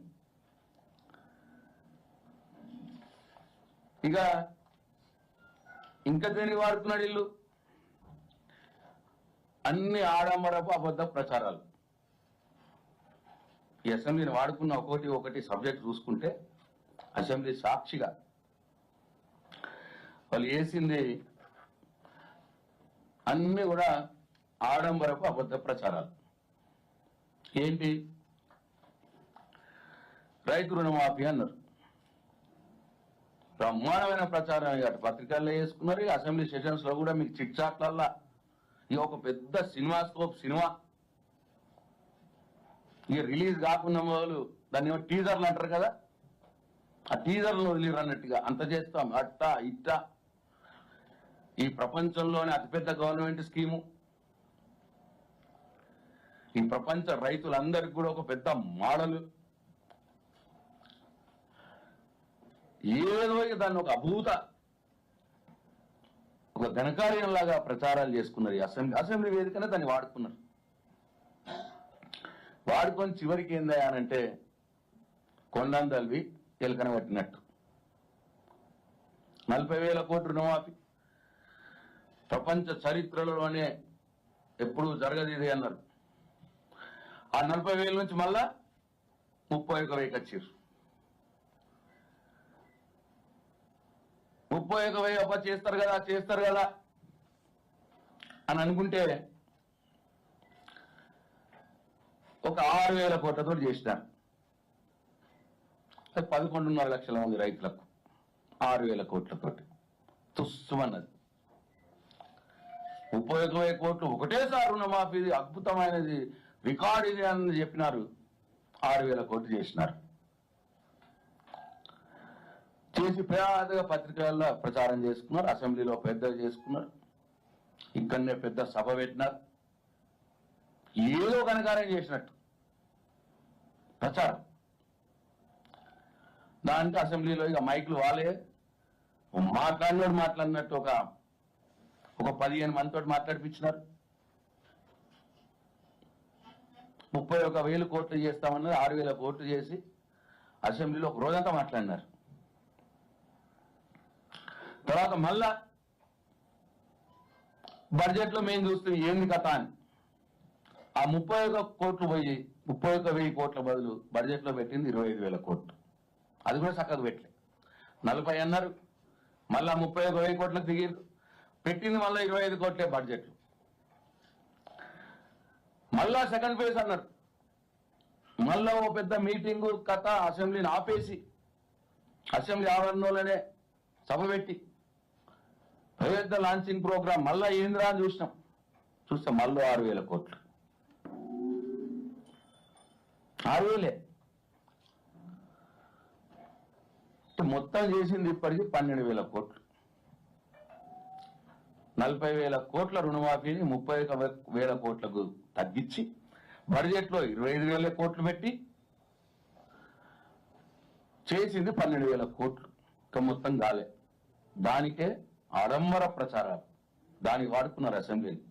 Speaker 1: ఇక ఇంకా దేనికి వాడుతున్నాడు ఇల్లు? అన్ని ఆడంబరపు అబద్ధ ప్రచారాలు. ఈ అసెంబ్లీని వాడుకున్న ఒకటి సబ్జెక్ట్ చూసుకుంటే, అసెంబ్లీ సాక్షిగా వాళ్ళు వేసింది అన్ని కూడా ఆడంబరపు అబద్ధ ప్రచారాలు. ఏంటి? రైతు రుణమాఫీ అన్నారు, బ్రహ్మాండమైన ప్రచారం. అటు పత్రికల్లో వేసుకున్నారు, ఇక అసెంబ్లీ సెషన్స్ లో కూడా మీకు చిట్ చాట్లల్లా ఇక ఒక పెద్ద సినిమా. ఇక రిలీజ్ కాకుండా వాళ్ళు దాన్ని ఏమో టీజర్లు అంటారు కదా, ఆ టీజర్లను వదిలిరన్నట్టుగా అంత చేస్తాం, అట్టా ఇట్టా. ఈ ప్రపంచంలోనే అతిపెద్ద గవర్నమెంట్ స్కీము, ఈ ప్రపంచ రైతులందరికీ కూడా ఒక పెద్ద మోడల్. ఏదో దాన్ని ఒక అభూత, ఒక ఘనకార్యంలాగా ప్రచారాలు చేసుకున్నారు. ఈ అసెంబ్లీ వేదికనే దాన్ని వాడుకున్నారు. వాడుకొని చివరికి ఏందయ్యానంటే కొండందల్వి ఎలకన పట్టినట్టు 40,000 కోట్ల రుణమాఫీ ప్రపంచ చరిత్రలోనే ఎప్పుడు జరగదు ఇది అన్నారు. ఆ 40,000 నుంచి మళ్ళా 31,000 వచ్చారు. 31,000 అబ్బా చేస్తారు కదా అని అనుకుంటే ఒక 6,000 కోట్లతో చేసినారు. 11.5 లక్షల మంది రైతులకు 6,000 కోట్లతో తుస్సుమన్నది. 31,000 కోట్లు ఒకటేసారి రుణమాఫీ, అద్భుతమైనది, రికార్డు ఇది అని చెప్పినారు. 6,000 కోట్లు చేసినారు. చేసి పెద్దగా పత్రికల్లో ప్రచారం చేసుకున్నారు, అసెంబ్లీలో పెద్దగా చేసుకున్నారు, ఇక్కడనే పెద్ద సభ పెట్టినారు. ఏదో కనకారం చేసినట్టు ప్రచారం. దానికి అసెంబ్లీలో ఇక మైకులు వాళ్ళే మాట్లాడినట్టు ఒక 15 మందితో మాట్లాడిపించినారు. 31,000 కోట్లు చేస్తామన్నది 6,000 కోట్లు చేసి అసెంబ్లీలో ఒక రోజంతా మాట్లాడినారు. తర్వాత మళ్ళా బడ్జెట్ లో మేము చూస్తే ఏంది కథ అని ఆ 31 కోట్లు పోయి 31,000 కోట్ల బదులు బడ్జెట్ లో పెట్టింది 25,000 కోట్లు. అది కూడా చక్కగా పెట్టలే. 40 అన్నారు, మళ్ళా 31,000 కోట్లకు దిగిరు, పెట్టింది మళ్ళీ 25 కోట్లే బడ్జెట్. మళ్ళా సెకండ్ ఫేజ్ అన్నారు, మళ్ళా ఓ పెద్ద మీటింగు కథ, అసెంబ్లీని ఆపేసి అసెంబ్లీ ఆవరణలోనే సభ పెట్టి పెద్ద లాంచింగ్ ప్రోగ్రాం. మళ్ళా ఏంద్రా అని చూసినాం, చూస్తే మళ్ళీ 6,000 కోట్లు. 6,000 మొత్తం చేసింది ఇప్పటికీ 12,000 కోట్లు. 40,000 కోట్ల రుణమాఫీని 30,000 కోట్లకు తగ్గించి బడ్జెట్ లో 25,000 కోట్లు పెట్టి చేసింది 12,000 కోట్లు. ఇక మొత్తం కాలే. దానికే ఆడంబర ప్రచారాలు, దానికి వాడుకున్నారు అసెంబ్లీని.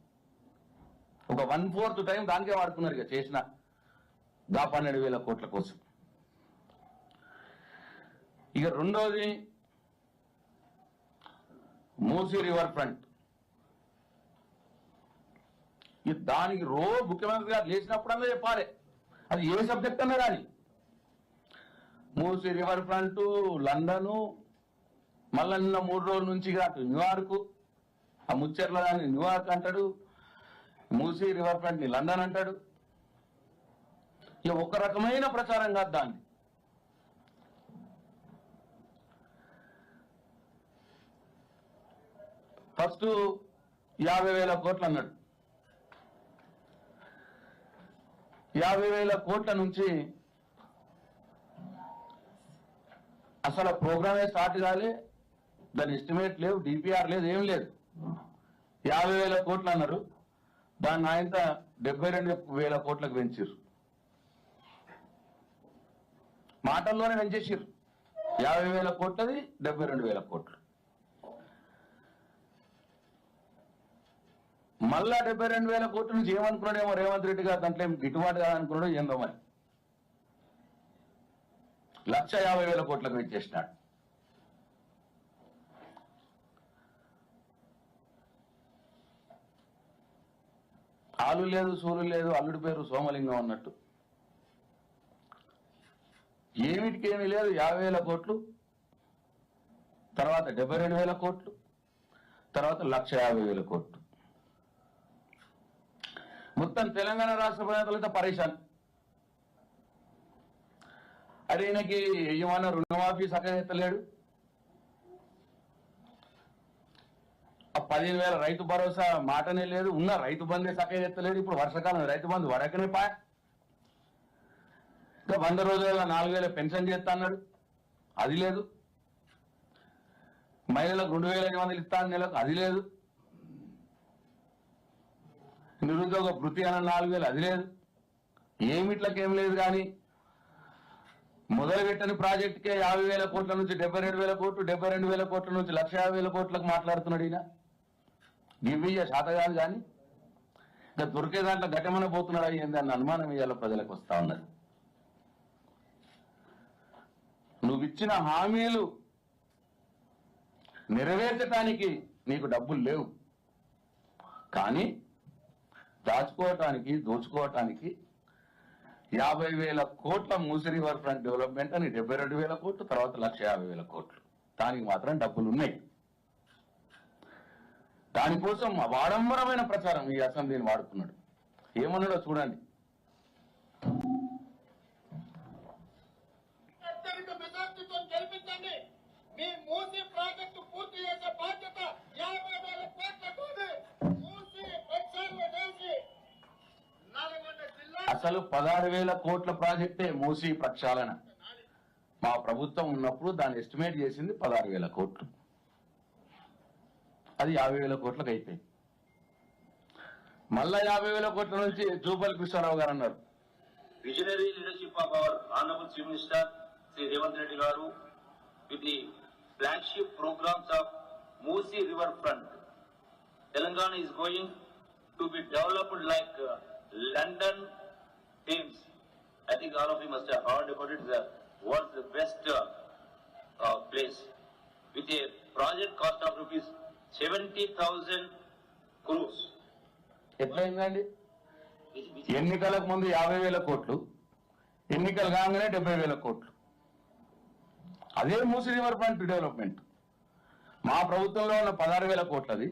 Speaker 1: ఒక 1/4 టైం దానికే వాడుకున్నారు. ఇక చేసిన 12,000 కోట్ల కోసం. ఇక రెండోది మూసీ రివర్ ఫ్రంట్. దానికి ముఖ్యమంత్రి గారు లేచినప్పుడల్లా చెప్పాలి, అది ఏ సబ్జెక్ట్ అన్నా కానీ. మూసీ రివర్ ఫ్రంట్, లండను, మళ్ళా నిన్న 3 రోజుల నుంచి అటు న్యూయార్క్, ఆ ముచ్చెర్ల దాన్ని న్యూయార్క్ అంటాడు, మూసీ రివర్ ఫ్రంట్ ని లండన్ అంటాడు. ఇక ఒక రకమైన ప్రచారం కాదు దాన్ని. ఫస్ట్ 50,000 కోట్లు అన్నాడు. 50,000 కోట్ల నుంచి అసలు ప్రోగ్రామే స్టార్ట్ కాలే, దాని ఎస్టిమేట్ లేవు, డిపిఆర్ లేదు, ఏం లేదు. 50,000 కోట్లు అన్నారు. దాన్ని ఆయన 72,000 కోట్లకు పెంచారు. మాటల్లోనే పెంచేసారు. 50,000 కోట్లది 72,000 కోట్లు. మళ్ళా 72,000 కోట్ల నుంచి ఏమనుకున్నాడేమో రేవంత్ రెడ్డి గారు, దాంట్లో ఏం గిట్టుబాటు కాదనుకున్నాడు ఏందో మరి. 150,000 కోట్లకు పెంచేసినాడు. ఆలు లేదు, సూలు లేదు, అల్లుడి పేరు సోమలింగం అన్నట్టు. ఏమిటికేమీ లేదు. 50,000 కోట్లు, తర్వాత 72,000 కోట్లు, తర్వాత 150,000 కోట్లు. మొత్తం తెలంగాణ రాష్ట్ర ప్రజలంతా పరేషాన్. అరే ఈయనకి ఏమన్నా రుణమాఫీ సగం ఎత్తలేడు, 15,000 రైతు భరోసా మాటనే లేదు, ఉన్న రైతు బంధే సగం ఎత్తలేడు. ఇప్పుడు వర్షాకాలం రైతు బంధు వడకనే పాయ. ఇంకా 100 రోజుల 4,000 పెన్షన్ చేస్తా అన్నాడు, అది లేదు. మహిళలకు 2,500 ఇస్తా నెలకు, అది లేదు. నిరుద్యోగ వృత్తి అన్న 4,000, అది లేదు. ఏమిట్లకేం లేదు. కానీ మొదలుపెట్టని ప్రాజెక్టుకే 50,000 కోట్ల నుంచి 72,000 కోట్లు, 72,000 కోట్ల నుంచి 150,000 కోట్లకు మాట్లాడుతున్నాడు ఈయన. గివ్వియ్య శాత కాదు. కానీ ఇంకా దొరికే దాంట్లో ఘటమన పోతున్నాడు అయ్యింది అన్న అనుమానం ఇవాళ ప్రజలకు వస్తా ఉన్నది. నువ్వు ఇచ్చిన హామీలు నెరవేర్చడానికి నీకు డబ్బులు లేవు, కానీ దాచుకోవటానికి దోచుకోవటానికి 50,000 కోట్ల మూసీ రివర్ ఫ్రంట్ డెవలప్మెంట్ అని 72,000 కోట్లు, తర్వాత 150,000 కోట్లు. దానికి మాత్రం డబ్బులు ఉన్నాయి. దానికోసం ఆడంబరమైన ప్రచారం ఈ అసెంబ్లీని వాడుతున్నాడు. ఏమన్నాడో చూడండి.
Speaker 2: అత్యధిక మెజార్టీతో గెలిపించండి. మీ మూసీ ప్రాజెక్టు పూర్తి చేసే బాధ్యత 50,000 కోట్లతోనే మూసీ ప్రక్షాళన చేసి నల్గొండ జిల్లా
Speaker 1: అసలు 16,000 కోట్ల ప్రాజెక్టే మూసీ ప్రక్షాళన. మా ప్రభుత్వం ఉన్నప్పుడు దాన్ని ఎస్టిమేట్ చేసింది 16,000 కోట్లు. అది 50,000 కోట్లకు అయిపోయింది. మళ్ళా 50,000 కోట్ల నుంచి జూపల్లి కృష్ణారావు గారు అన్నారు,
Speaker 4: visionary leadership of our Honorable Chief Minister, Sri Revanth Reddy Garu, with the flagship programs of Moosi River Front. Telangana is going to be developed like London, Thames. I think all of you must have heard about it. The world's the best place. With a project cost of rupees 70,000 crores.
Speaker 1: ఎట్లయిందండి? ఎన్నికలకు ముందు 50,000 కోట్లు, ఎన్నికలు కాగానే 70,000 కోట్లు. అదే Musi river front development. మా ప్రభుత్వంలో ఉన్న 16,000 కోట్లది.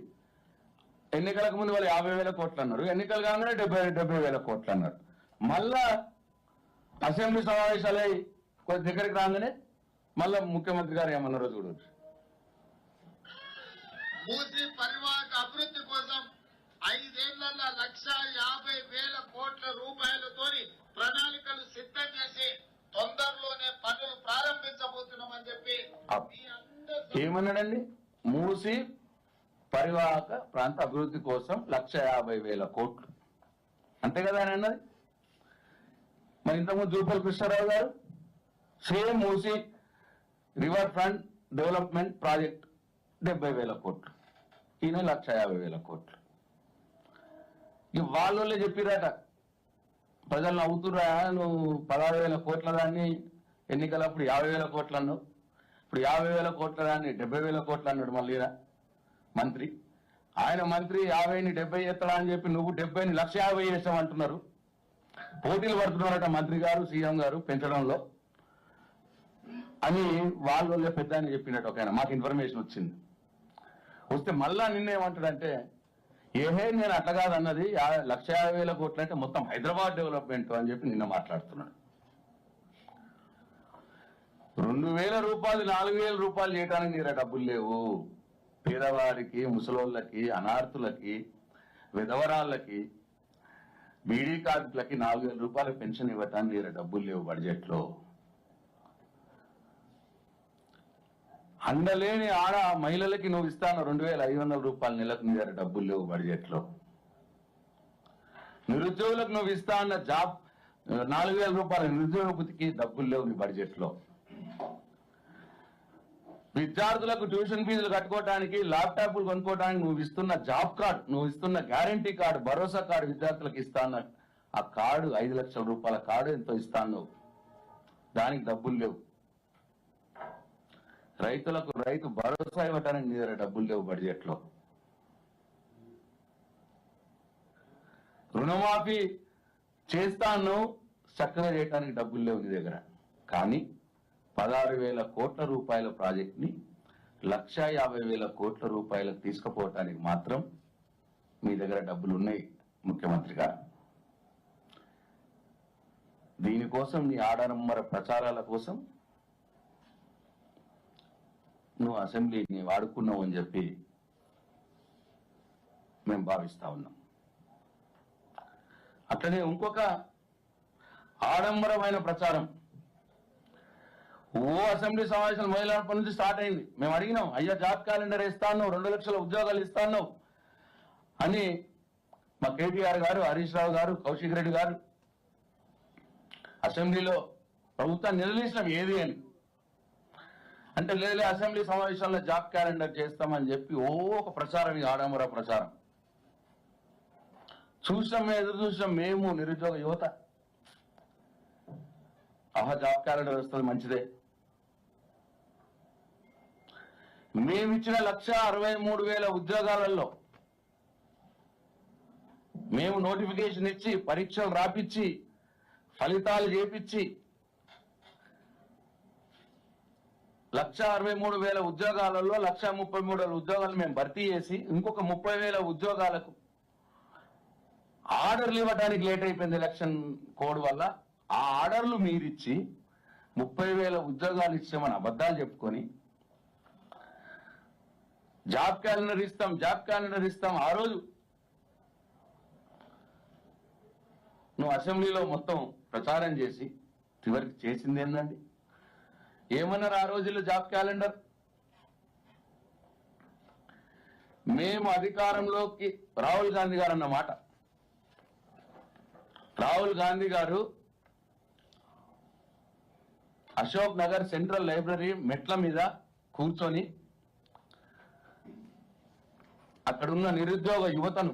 Speaker 1: ఎన్నికలకు ముందు వాళ్ళు 50,000 కోట్లు అన్నారు, ఎన్నికలు కాగానే 70,000 కోట్లు అన్నారు. మళ్ళా అసెంబ్లీ సమావేశాలై కొద్ది దగ్గరికి రాగానే మళ్ళా ముఖ్యమంత్రి గారు ఏమన్నారో చూడవచ్చు.
Speaker 2: మూసీ పరివాహక అభివృద్ధి కోసం 5 ఏళ్లలో 1,50,000 కోట్ల రూపాయలతోని ప్రణాళికలు సిద్ధం చేసి తొందరలోనే పనులు ప్రారంభించబోతున్నామని చెప్పి మీ అందరూ
Speaker 1: ఏమన్నాడండి? మూసి పరివాహక ప్రాంత అభివృద్ధి కోసం 1,50,000 కోట్లు, అంతే కదా ఆయన అన్నది. మరి ఇంతకుముందు జూపల్లి కృష్ణారావు గారు సేమ్ మూసి రివర్ ఫ్రంట్ డెవలప్మెంట్ ప్రాజెక్ట్ 70,000 కోట్లు, ఈయన 1,50,000 కోట్లు. ఇక వాళ్ళే చెప్పిరట, ప్రజలను అవుతురా నువ్వు 16,000 కోట్ల దాన్ని ఎన్నికలప్పుడు 50,000 కోట్లు అన్నావు, ఇప్పుడు 50,000 కోట్ల దాన్ని 70,000 కోట్లు అన్నాడు మళ్ళీ మంత్రి. ఆయన మంత్రి 50ని 70 ఎత్తడా అని చెప్పి నువ్వు 70ని 1,50,000 చేస్తామంటున్నారు. పోటీలు పడుతున్నారట మంత్రి గారు సీఎం గారు పెంచడంలో అని వాళ్ళ పెద్ద అని చెప్పినట్టు ఒక ఆయన మాకు ఇన్ఫర్మేషన్ వచ్చింది. వస్తే మళ్ళా నిన్నేమంటాడంటే ఏహే నేను అట్లా కాదన్నది 1,50,000 కోట్లు అంటే మొత్తం హైదరాబాద్ డెవలప్మెంట్ అని చెప్పి నిన్న మాట్లాడుతున్నాడు. 2,000 రూపాయలు 4,000 రూపాయలు చేయడానికి నీ డబ్బులు లేవు. పేదవారికి, ముసలోళ్ళకి, అనార్థులకి, విధవరాళ్ళకి, బీడీ కార్మికులకి 4,000 రూపాయల పెన్షన్ ఇవ్వటానికి నీ డబ్బులు లేవు బడ్జెట్ లో. అండలేని ఆడ మహిళలకి నువ్వు ఇస్తాను 2,500 రూపాయలు నెలకు నీ దగ్గర డబ్బులు లేవు బడ్జెట్ లో. నిరుద్యోగులకు నువ్వు ఇస్తా అన్న జాబ్ 4,000 రూపాయల నిరుద్యోగ వృత్తికి డబ్బులు లేవు నీ బడ్జెట్ లో. విద్యార్థులకు ట్యూషన్ ఫీజులు కట్టుకోవడానికి, ల్యాప్టాప్లు కొనుక్కోవడానికి నువ్వు ఇస్తున్న జాబ్ కార్డు, నువ్వు ఇస్తున్న గ్యారంటీ కార్డు, భరోసా కార్డు విద్యార్థులకు ఇస్తాను. ఆ కార్డు 5 లక్షల రూపాయల కార్డు ఎంతో ఇస్తాను, దానికి డబ్బులు లేవు. రైతులకు రైతు భరోసా ఇవ్వటానికి నీ దగ్గర డబ్బులు లేవు బడ్జెట్ లో. రుణమాఫీ చేస్తాను చక్కగా చేయడానికి డబ్బులు లేవు నీ దగ్గర. కానీ 16,000 కోట్ల రూపాయల ప్రాజెక్ట్ ని 1,50,000 కోట్ల రూపాయలకు తీసుకుపోవటానికి మాత్రం మీ దగ్గర డబ్బులు ఉన్నాయి ముఖ్యమంత్రి గారు. దీనికోసం నీ ఆడంబర ప్రచారాల కోసం నువ్వు అసెంబ్లీని వాడుకున్నావు అని చెప్పి మేము భావిస్తా ఉన్నాం. అట్లనే ఇంకొక ఆడంబరమైన ప్రచారం అసెంబ్లీ సమావేశాలు మొదలైనప్పటి నుంచి స్టార్ట్ అయింది. మేము అడిగినాం, అయ్యా జాబ్ క్యాలెండర్ ఇస్తాను, 2 లక్షల ఉద్యోగాలు ఇస్తాను అని మా కేటీఆర్ గారు, హరీష్ రావు గారు, కౌశిక్ రెడ్డి గారు అసెంబ్లీలో ప్రభుత్వాన్ని నిలదీసినాం ఏది అని అంటే లేదు అసెంబ్లీ సమావేశాల్లో జాబ్ క్యాలెండర్ చేస్తామని చెప్పి ఒక ప్రచారం, ఈ ఆడంబర ప్రచారం చూసాం, ఎదురు చూసాం మేము నిరుద్యోగ యువత. జాబ్ క్యాలెండర్ వస్తుంది మంచిదే. మేమిచ్చిన 1,63,000 ఉద్యోగాలలో మేము నోటిఫికేషన్ ఇచ్చి, పరీక్షలు రాపిచ్చి, ఫలితాలు చేపించి 1,63,000 ఉద్యోగాలలో 1,33,000 ఉద్యోగాలు మేము భర్తీ చేసి ఇంకొక 30,000 ఉద్యోగాలకు ఆర్డర్లు ఇవ్వడానికి లేట్ అయిపోయింది ఎలక్షన్ కోడ్ వల్ల. ఆ ఆర్డర్లు మీరిచ్చి 30,000 ఉద్యోగాలు ఇచ్చామని అబద్ధాలు చెప్పుకొని జాబ్ క్యాలెండర్ ఇస్తాం ఆ రోజు నువ్వు అసెంబ్లీలో మొత్తం ప్రచారం చేసి చివరికి చేసింది ఏందండి? ఏమన్నారు ఆ రోజుల్లో జాబ్ క్యాలెండర్? మేము అధికారంలోకి రాహుల్ గాంధీ గారు అన్నమాట. రాహుల్ గాంధీ గారు అశోక్ నగర్ సెంట్రల్ లైబ్రరీ మెట్ల మీద కూర్చొని అక్కడున్న నిరుద్యోగ యువతను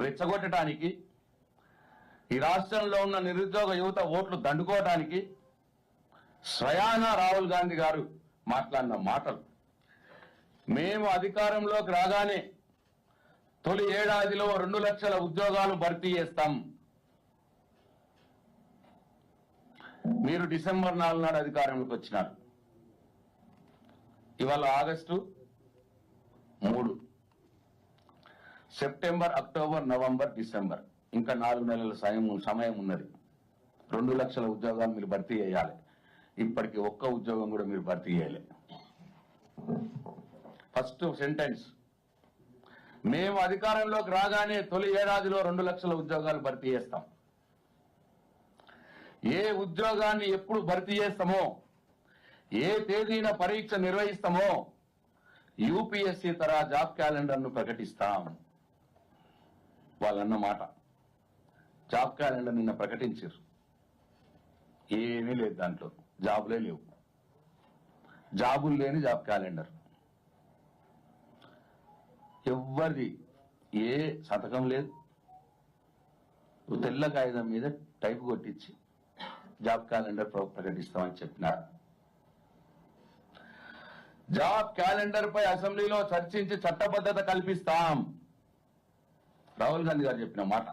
Speaker 1: రెచ్చగొట్టడానికి, ఈ రాష్ట్రంలో ఉన్న నిరుద్యోగ యువత ఓట్లు దండుకోవడానికి స్వయాన రాహుల్ గాంధీ గారు మాట్లాడిన మాటలు. మేము అధికారంలోకి రాగానే తొలి ఏడాదిలో 2 లక్షల ఉద్యోగాలు భర్తీ చేస్తాం. మీరు డిసెంబర్ 4 నాడు అధికారంలోకి వచ్చినారు. ఇవాళ August 3, September, October, November, December, ఇంకా 4 నెలల సమయం ఉన్నది. 2 లక్షల ఉద్యోగాలు మీరు భర్తీ చేయాలి. ఇప్పటికి ఒక్క ఉద్యోగం కూడా మీరు భర్తీ చేయాలి. ఫస్ట్ సెంటెన్స్ మేము అధికారంలోకి రాగానే తొలి ఏడాదిలో 2 లక్షల ఉద్యోగాలు భర్తీ చేస్తాం. ఏ ఉద్యోగాన్ని ఎప్పుడు భర్తీ చేస్తామో, ఏ తేదీన పరీక్ష నిర్వహిస్తామో యూపీఎస్సీ తరహా జాబ్ క్యాలెండర్ను ప్రకటిస్తాం. వాళ్ళన్న మాట. జాబ్ క్యాలెండర్ నిన్న ప్రకటించారు. ఏమీ లేదు దాంట్లో, జాబులే లేవు. జాబులు లేని జాబ్ క్యాలెండర్. ఎవ్వరిది ఏ శతకం లేదు. తెల్ల కాగితం మీద టైప్ కొట్టించి జాబ్ క్యాలెండర్ ప్రకటిస్తామని చెప్పినారు. జాబ్ క్యాలెండర్ పై అసెంబ్లీలో చర్చించి చట్టబద్ధత కల్పిస్తాం. రాహుల్ గాంధీ గారు చెప్పిన మాట.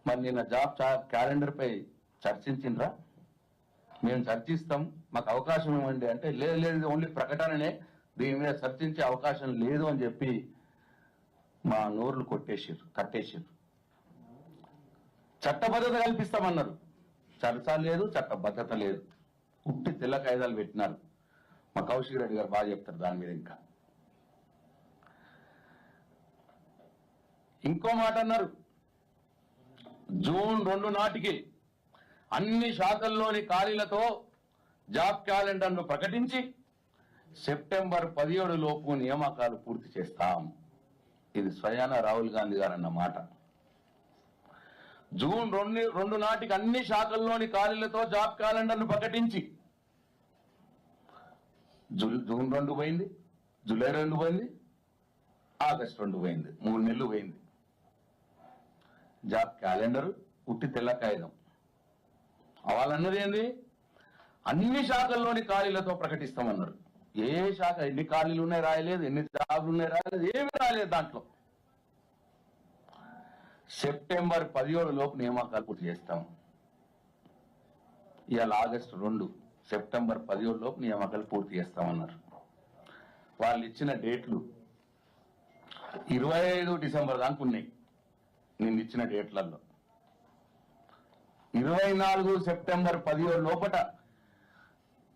Speaker 1: మరి నిన్న జాబ్ క్యాలెండర్ పై చర్చించిండ్రా? మేము చర్చిస్తాం, మాకు అవకాశం ఇవ్వండి అంటే లేదు ఓన్లీ ప్రకటననే, దీని మీద చర్చించే అవకాశం లేదు అని చెప్పి మా నోర్లు కట్టేసారు. చట్టబద్ధత కల్పిస్తామన్నారు. చర్చ లేదు, చట్టబద్ధత లేదు. ఉట్టి తెల్ల కాయిదాలు పెట్టినారు. మా కౌశిక్ రెడ్డి గారు బాగా చెప్తారు దాని మీద. ఇంకో మాట అన్నారు, జూన్ 2 నాటికి అన్ని శాఖల్లోని ఖాళీలతో జాబ్ క్యాలెండర్ను ప్రకటించి సెప్టెంబర్ 17 లోపు నియామకాలు పూర్తి చేస్తాం. ఇది స్వయాన రాహుల్ గాంధీ గారు అన్న మాట. జూన్ 2 నాటికి అన్ని శాఖల్లోని ఖాళీలతో జాబ్ క్యాలెండర్ను ప్రకటించి జూన్ 2 పోయింది, జూలై 2 పోయింది, ఆగస్టు 2 పోయింది, 3 నెలలు పోయింది. జాబ్ క్యాలెండర్ ఉట్టి తెల్ల కాగితం. వాళ్ళన్నది ఏంది? అన్ని శాఖల్లోని ఖాళీలతో ప్రకటిస్తామన్నారు. ఏ శాఖ ఎన్ని ఖాళీలు ఉన్నాయి రాయలేదు, ఎన్ని జాబ్లు ఉన్నాయి రాయలేదు, ఏమి రాయలేదు దాంట్లో. సెప్టెంబర్ 17 లోపు నియామకాలు పూర్తి చేస్తాం. ఇవాళ ఆగస్టు 2, సెప్టెంబర్ 17 లోపు నియామకాలు పూర్తి చేస్తామన్నారు. వాళ్ళు ఇచ్చిన డేట్లు 25 డిసెంబర్ దాకా ఉన్నాయి. నేను ఇచ్చిన డేట్లలో 24 సెప్టెంబర్ 17 లోపట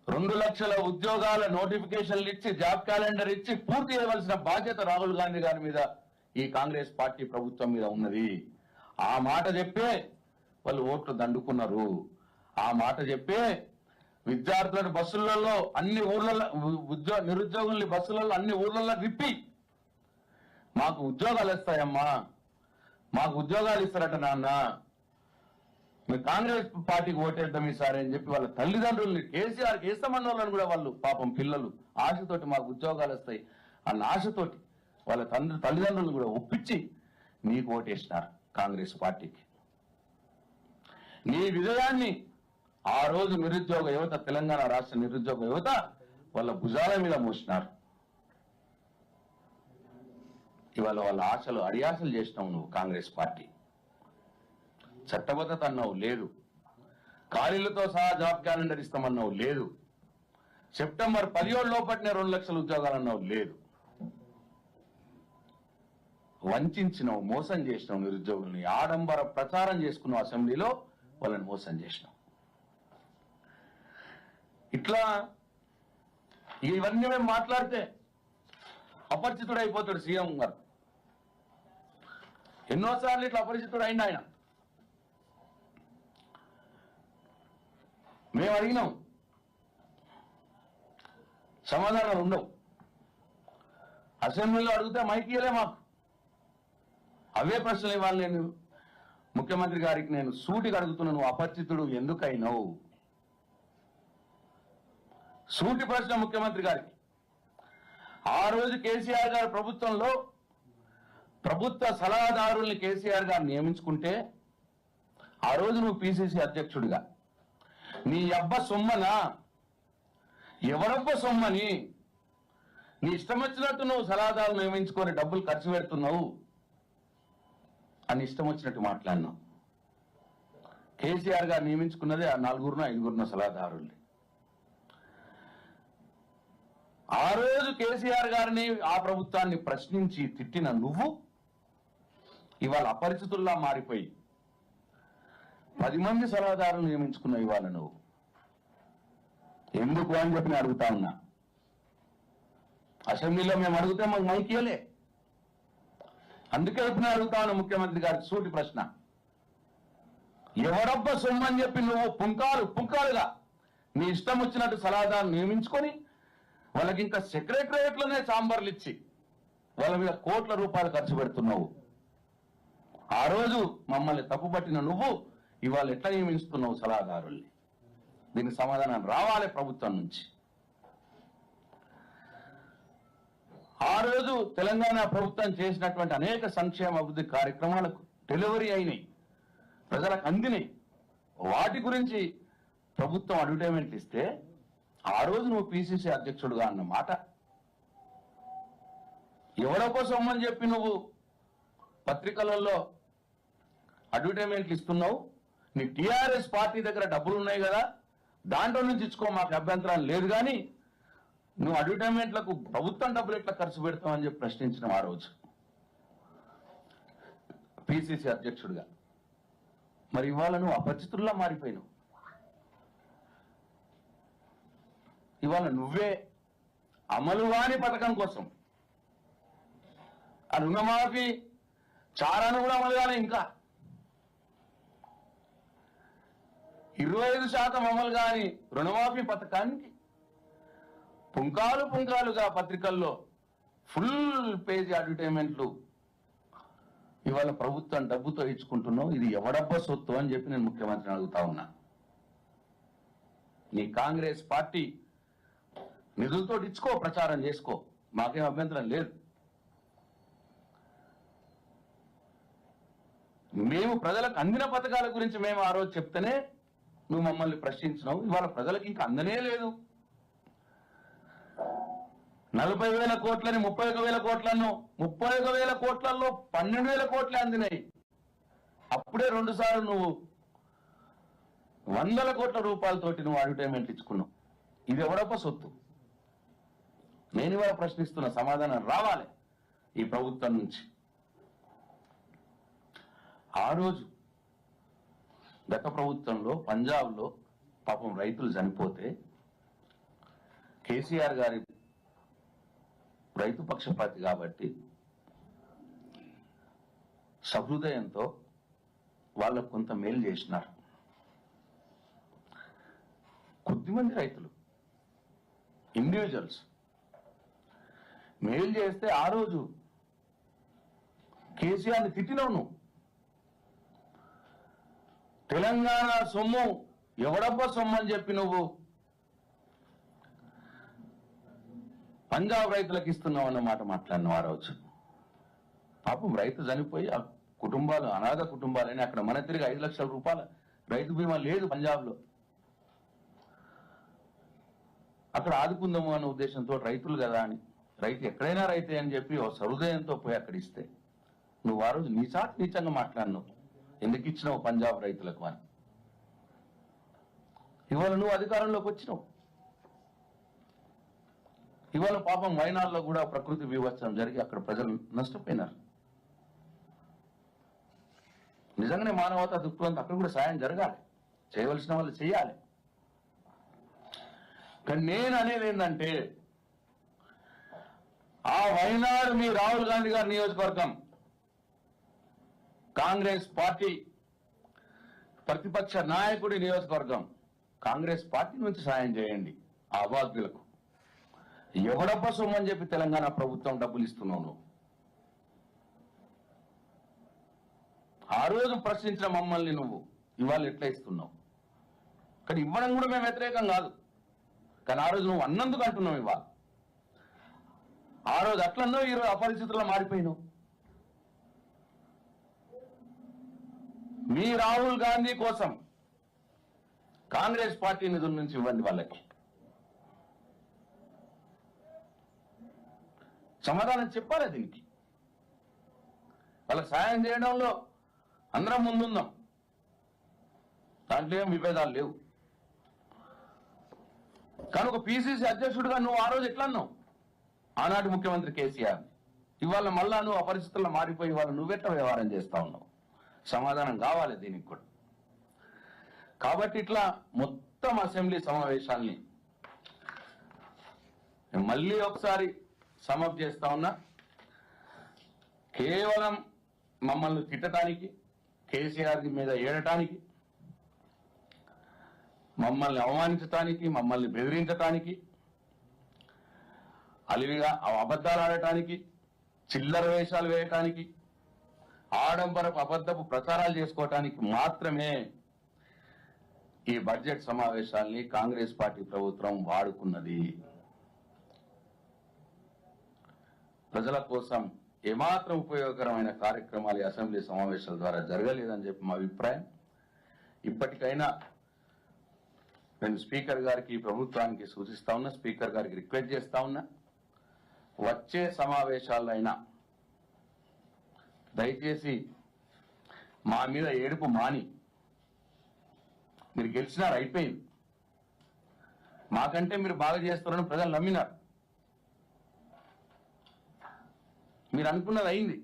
Speaker 1: 2 లక్షల ఉద్యోగాల నోటిఫికేషన్లు ఇచ్చి జాబ్ క్యాలెండర్ ఇచ్చి పూర్తి చేయవలసిన బాధ్యత రాహుల్ గాంధీ గారి మీద, ఈ కాంగ్రెస్ పార్టీ ప్రభుత్వం మీద ఉన్నది. ఆ మాట చెప్పే వాళ్ళు ఓట్లు దండుకున్నారు. ఆ మాట చెప్పే విద్యార్థులను బస్సులలో అన్ని ఊర్లలో, నిరుద్యోగుల్ని బస్సులలో అన్ని ఊర్లలో తిప్పి మాకు ఉద్యోగాలు ఇస్తాయమ్మా, మాకు ఉద్యోగాలు ఇస్తారట నాన్న, మీరు కాంగ్రెస్ పార్టీకి ఓటేద్దాం ఈసారి అని చెప్పి వాళ్ళ తల్లిదండ్రుల్ని, కేసీఆర్కి ఇస్తామన్న వాళ్ళని కూడా వాళ్ళు పాపం పిల్లలు ఆశతోటి మాకు ఉద్యోగాలు వస్తాయి అన్న ఆశతోటి వాళ్ళ తల్లిదండ్రులను కూడా ఒప్పించి నీకు ఓటేసినారు కాంగ్రెస్ పార్టీకి. నీ విజయాన్ని ఆ రోజు నిరుద్యోగ యువత, తెలంగాణ రాష్ట్ర నిరుద్యోగ యువత వాళ్ళ భుజాల మీద మోసినారు. ఇవాళ వాళ్ళ ఆశలు అడియాసలు చేసినావు నువ్వు కాంగ్రెస్ పార్టీ. చట్టబద్ధత అన్నావు లేదు, ఖాళీలతో సహా జాబ్ క్యాలెండర్ ఇస్తామన్నావు లేదు, సెప్టెంబర్ 17 లోపట్నే 2 లక్షల ఉద్యోగాలు అన్నావు లేదు. వంచినావు, మోసం చేసినావు నిరుద్యోగుల్ని. ఆడంబర ప్రచారం చేసుకున్నావు, అసెంబ్లీలో వాళ్ళని మోసం చేసినావు. ఇట్లా ఇవన్నీ మేము మాట్లాడితే అపరిచితుడు అయిపోతాడు సీఎం గారు. ఎన్నోసార్లు ఇట్లా అపరిచితుడు అయింది ఆయన. మేము అడిగినాం, సమాధానాలు ఉండవు. అసెంబ్లీలో అడిగితే మైక్ ఇయ్యలే మాకు. అవే ప్రశ్నలు ఇవ్వాలి. నేను ముఖ్యమంత్రి గారికి నేను సూటిగా అడుగుతున్నాను, అపరిచితుడు ఎందుకైనావు? సూటి ప్రశ్న ముఖ్యమంత్రి గారికి. ఆ రోజు కేసీఆర్ గారి ప్రభుత్వంలో ప్రభుత్వ సలహాదారుల్ని కేసీఆర్ గారు నియమించుకుంటే, ఆ రోజు నువ్వు పిసిసి అధ్యక్షుడిగా నీ అబ్బ సొమ్మనా, ఎవరబ్బ సొమ్మని నీ ఇష్టం వచ్చినట్టు నువ్వు సలహాదారులు నియమించుకొని డబ్బులు ఖర్చు పెడుతున్నావు అని ఇష్టం వచ్చినట్టు మాట్లాడినావు. కేసీఆర్ గారు నియమించుకున్నదే ఆ 4-5 సలహాదారుల్ని. ఆ రోజు కేసీఆర్ గారిని, ఆ ప్రభుత్వాన్ని ప్రశ్నించి తిట్టిన నువ్వు ఇవాళ అపరిచితుల్లా మారిపోయి 10 మంది సలహాదారులు నియమించుకున్నావు. ఇవాళ నువ్వు ఎందుకు అని చెప్పి నేను అడుగుతా ఉన్నా. అసెంబ్లీలో మేము అడిగితే మాకు మైక్ ఇయ్యలే. అందుకే ఇప్పుడు అడుగుతాను ముఖ్యమంత్రి గారికి సూటి ప్రశ్న, ఎవరబ్బ సొమ్మని చెప్పి నువ్వు పుంకాలుగా నీ ఇష్టం వచ్చినట్టు సలహాదారు నియమించుకొని వాళ్ళకి ఇంకా సెక్రటరియట్లోనే చాంబర్లు ఇచ్చి వాళ్ళ మీద కోట్ల రూపాయలు ఖర్చు పెడుతున్నావు. ఆ రోజు మమ్మల్ని తప్పుపట్టిన నువ్వు ఇవాళ ఎట్లా నియమిస్తున్నావు సలహాదారుల్ని? దీనికి సమాధానం రావాలి ప్రభుత్వం నుంచి. ఆ రోజు తెలంగాణ ప్రభుత్వం చేసినటువంటి అనేక సంక్షేమ అభివృద్ధి కార్యక్రమాలకు డెలివరీ అయినాయి, ప్రజలకు అందినాయి. వాటి గురించి ప్రభుత్వం అడ్వర్టైజ్మెంట్ ఇస్తే ఆ రోజు నువ్వు పిసిసి అధ్యక్షుడుగా అన్న మాట ఎవరో కోసం అని చెప్పి నువ్వు పత్రికలలో అడ్వర్టైజ్మెంట్లు ఇస్తున్నావు. నీ టీఆర్ఎస్ పార్టీ దగ్గర డబ్బులు ఉన్నాయి కదా, దాంట్లో నుంచి ఇచ్చుకో, మాకు అభ్యంతరం లేదు. కానీ నువ్వు అడ్వర్టైజ్మెంట్లకు ప్రభుత్వం డబ్బులు ఎట్లా ఖర్చు పెడతావని చెప్పి ప్రశ్నించిన ఆ రోజు పిసిసి అధ్యక్షుడిగా. మరి ఇవాళ నువ్వు అపరిచితుల్లా మారిపోయినావు. ఇవాళ నువ్వే అమలు కాని పథకం కోసం ఆ రుణమాఫీ చారాను కూడా అమలు కాలే, ఇంకా 25% అమలు కాని రుణమాఫీ పథకానికి పుంకాలుగా పత్రికల్లో ఫుల్ పేజీ అడ్వర్టైజ్మెంట్లు ఇవాళ ప్రభుత్వం డబ్బుతో ఇచ్చుకుంటున్నావు. ఇది ఎవడబ్బ సొత్తు అని చెప్పి నేను ముఖ్యమంత్రిని అడుగుతా ఉన్నా. నీ కాంగ్రెస్ పార్టీ నిధులతో ఇచ్చుకో, ప్రచారం చేసుకో, మాకేం అభ్యంతరం లేదు. మేము ప్రజలకు అందిన పథకాల గురించి మేము ఆ రోజు చెప్తేనే నువ్వు మమ్మల్ని ప్రశ్నించినావు. ఇవాళ ప్రజలకు ఇంకా అందనే లేదు. 40,000 కోట్లని 31,000 కోట్లను 31,000 కోట్లలో 12,000 కోట్లే అందినాయి. అప్పుడే 2 సార్లు నువ్వు 100 కోట్ల రూపాయలతోటి నువ్వు అడ్వర్టైజ్మెంట్ ఇచ్చుకున్నావు. ఇది ఎవడప్ప సొత్తు? నేను ఇవాళ ప్రశ్నిస్తున్న, సమాధానం రావాలి ఈ ప్రభుత్వం నుంచి. ఆ రోజు గత ప్రభుత్వంలో పంజాబ్లో పాపం రైతులు చనిపోతే కేసీఆర్ గారి రైతు పక్షపాతి కాబట్టి సహృదయంతో వాళ్ళకు కొంత మేలు చేసినారు. కొద్దిమంది రైతులు ఇండివిజువల్స్ మేలు చేస్తే ఆ రోజు కేసీఆర్ని తిట్టినావు నువ్వు. తెలంగాణ సొమ్ము ఎవడబ్బ సొమ్ము అని చెప్పి నువ్వు పంజాబ్ రైతులకు ఇస్తున్నావు అన్నమాట మాట్లాడినావు ఆ రోజు. పాపం రైతు చనిపోయి ఆ కుటుంబాలు అనాథ కుటుంబాలని అక్కడ మన తిరిగి 5 లక్షల రూపాయల రైతు బీమా లేదు పంజాబ్లో. అక్కడ ఆదుకుందాము అన్న ఉద్దేశంతో రైతులు కదా అని, రైతు ఎక్కడైనా రైతే అని చెప్పి ఓ సహృదయంతో పోయి అక్కడ ఇస్తే నువ్వు ఆ రోజు నీచంగా మాట్లాడినావు. ఎందుకు ఇచ్చినావు పంజాబ్ రైతులకు అని. ఇవాళ నువ్వు అధికారంలోకి వచ్చినావు. ఇవాళ పాపం వైనాడులో కూడా ప్రకృతి వివత్సరం జరిగి అక్కడ ప్రజలు నష్టపోయినారు. నిజంగానే మానవతా దృక్పథంతో అక్కడ కూడా సాయం జరగాలి, చేయవలసిన వాళ్ళు చేయాలి. కానీ నేను అనేది ఏంటంటే, ఆ వైనాడు మీ రాహుల్ గాంధీ గారి నియోజకవర్గం, కాంగ్రెస్ పార్టీ ప్రతిపక్ష నాయకుడి నియోజకవర్గం, కాంగ్రెస్ పార్టీ నుంచి సాయం చేయండి ఆ అభాగ్యులకు. ఎవడప్ప సొమ్మని చెప్పి తెలంగాణ ప్రభుత్వం డబ్బులు ఇస్తున్నావు నువ్వు. ఆ రోజు ప్రశ్నించిన మమ్మల్ని నువ్వు ఇవాళ ఎట్లా ఇస్తున్నావు? కానీ ఇవ్వడం కూడా మేము వ్యతిరేకం కాదు, కానీ ఆ రోజు నువ్వు అన్నందుకు అంటున్నావు. ఇవాళ ఆ రోజు అట్లన్నో ఈరోజు అపరిస్థితుల్లో మారిపోయినావు. మీ రాహుల్ గాంధీ కోసం కాంగ్రెస్ పార్టీ నిధుల నుంచి ఇవ్వండి వాళ్ళకి. సమాధానం చెప్పాలి దీనికి. వాళ్ళకి సాయం చేయడంలో అందరం ముందున్నాం, దాంట్లో ఏం విభేదాలు లేవు. కానీ ఒక పిసిసి అధ్యక్షుడిగా నువ్వు ఆ రోజు ఎట్లా అన్నావు ఆనాటి ముఖ్యమంత్రి కేసీఆర్? ఇవాళ మళ్ళా నువ్వు అపరిస్థితుల్లో మారిపోయి ఇవాళ నువ్వెట్లా వ్యవహారం చేస్తా ఉన్నావు? సమాధానం కావాలి దీనికి కూడా. కాబట్టి ఇట్లా మొత్తం అసెంబ్లీ సమావేశాల్ని మళ్ళీ ఒకసారి సమప్ చేస్తా ఉన్నా. కేవలం మమ్మల్ని తిట్టడానికి, కేసీఆర్ మీద ఏడటానికి, మమ్మల్ని అవమానించటానికి, మమ్మల్ని బెదిరించటానికి, అలివిగా అబద్ధాలు ఆడటానికి, చిల్లర వేషాలు వేయటానికి, ఆడంబరపు అబద్ధపు ప్రచారాలు చేసుకోవటానికి మాత్రమే ఈ బడ్జెట్ సమావేశాల్ని కాంగ్రెస్ పార్టీ ప్రభుత్వం వాడుకున్నది. ప్రజల కోసం ఏమాత్రం ఉపయోగకరమైన కార్యక్రమాలు ఈ అసెంబ్లీ సమావేశాల ద్వారా జరగలేదని చెప్పి మా అభిప్రాయం. ఇప్పటికైనా నేను స్పీకర్ గారికి, ప్రభుత్వానికి సూచిస్తా ఉన్నా, స్పీకర్ గారికి రిక్వెస్ట్ చేస్తా ఉన్నా, వచ్చే సమావేశాలైనా దయచేసి మా మీద ఏడుపు మాని, మీరు గెలిచినారు, అయిపోయింది, మాకంటే మీరు బాగా చేస్తున్నారని ప్రజలు నమ్మినారు, మీరు అనుకున్నది అయింది.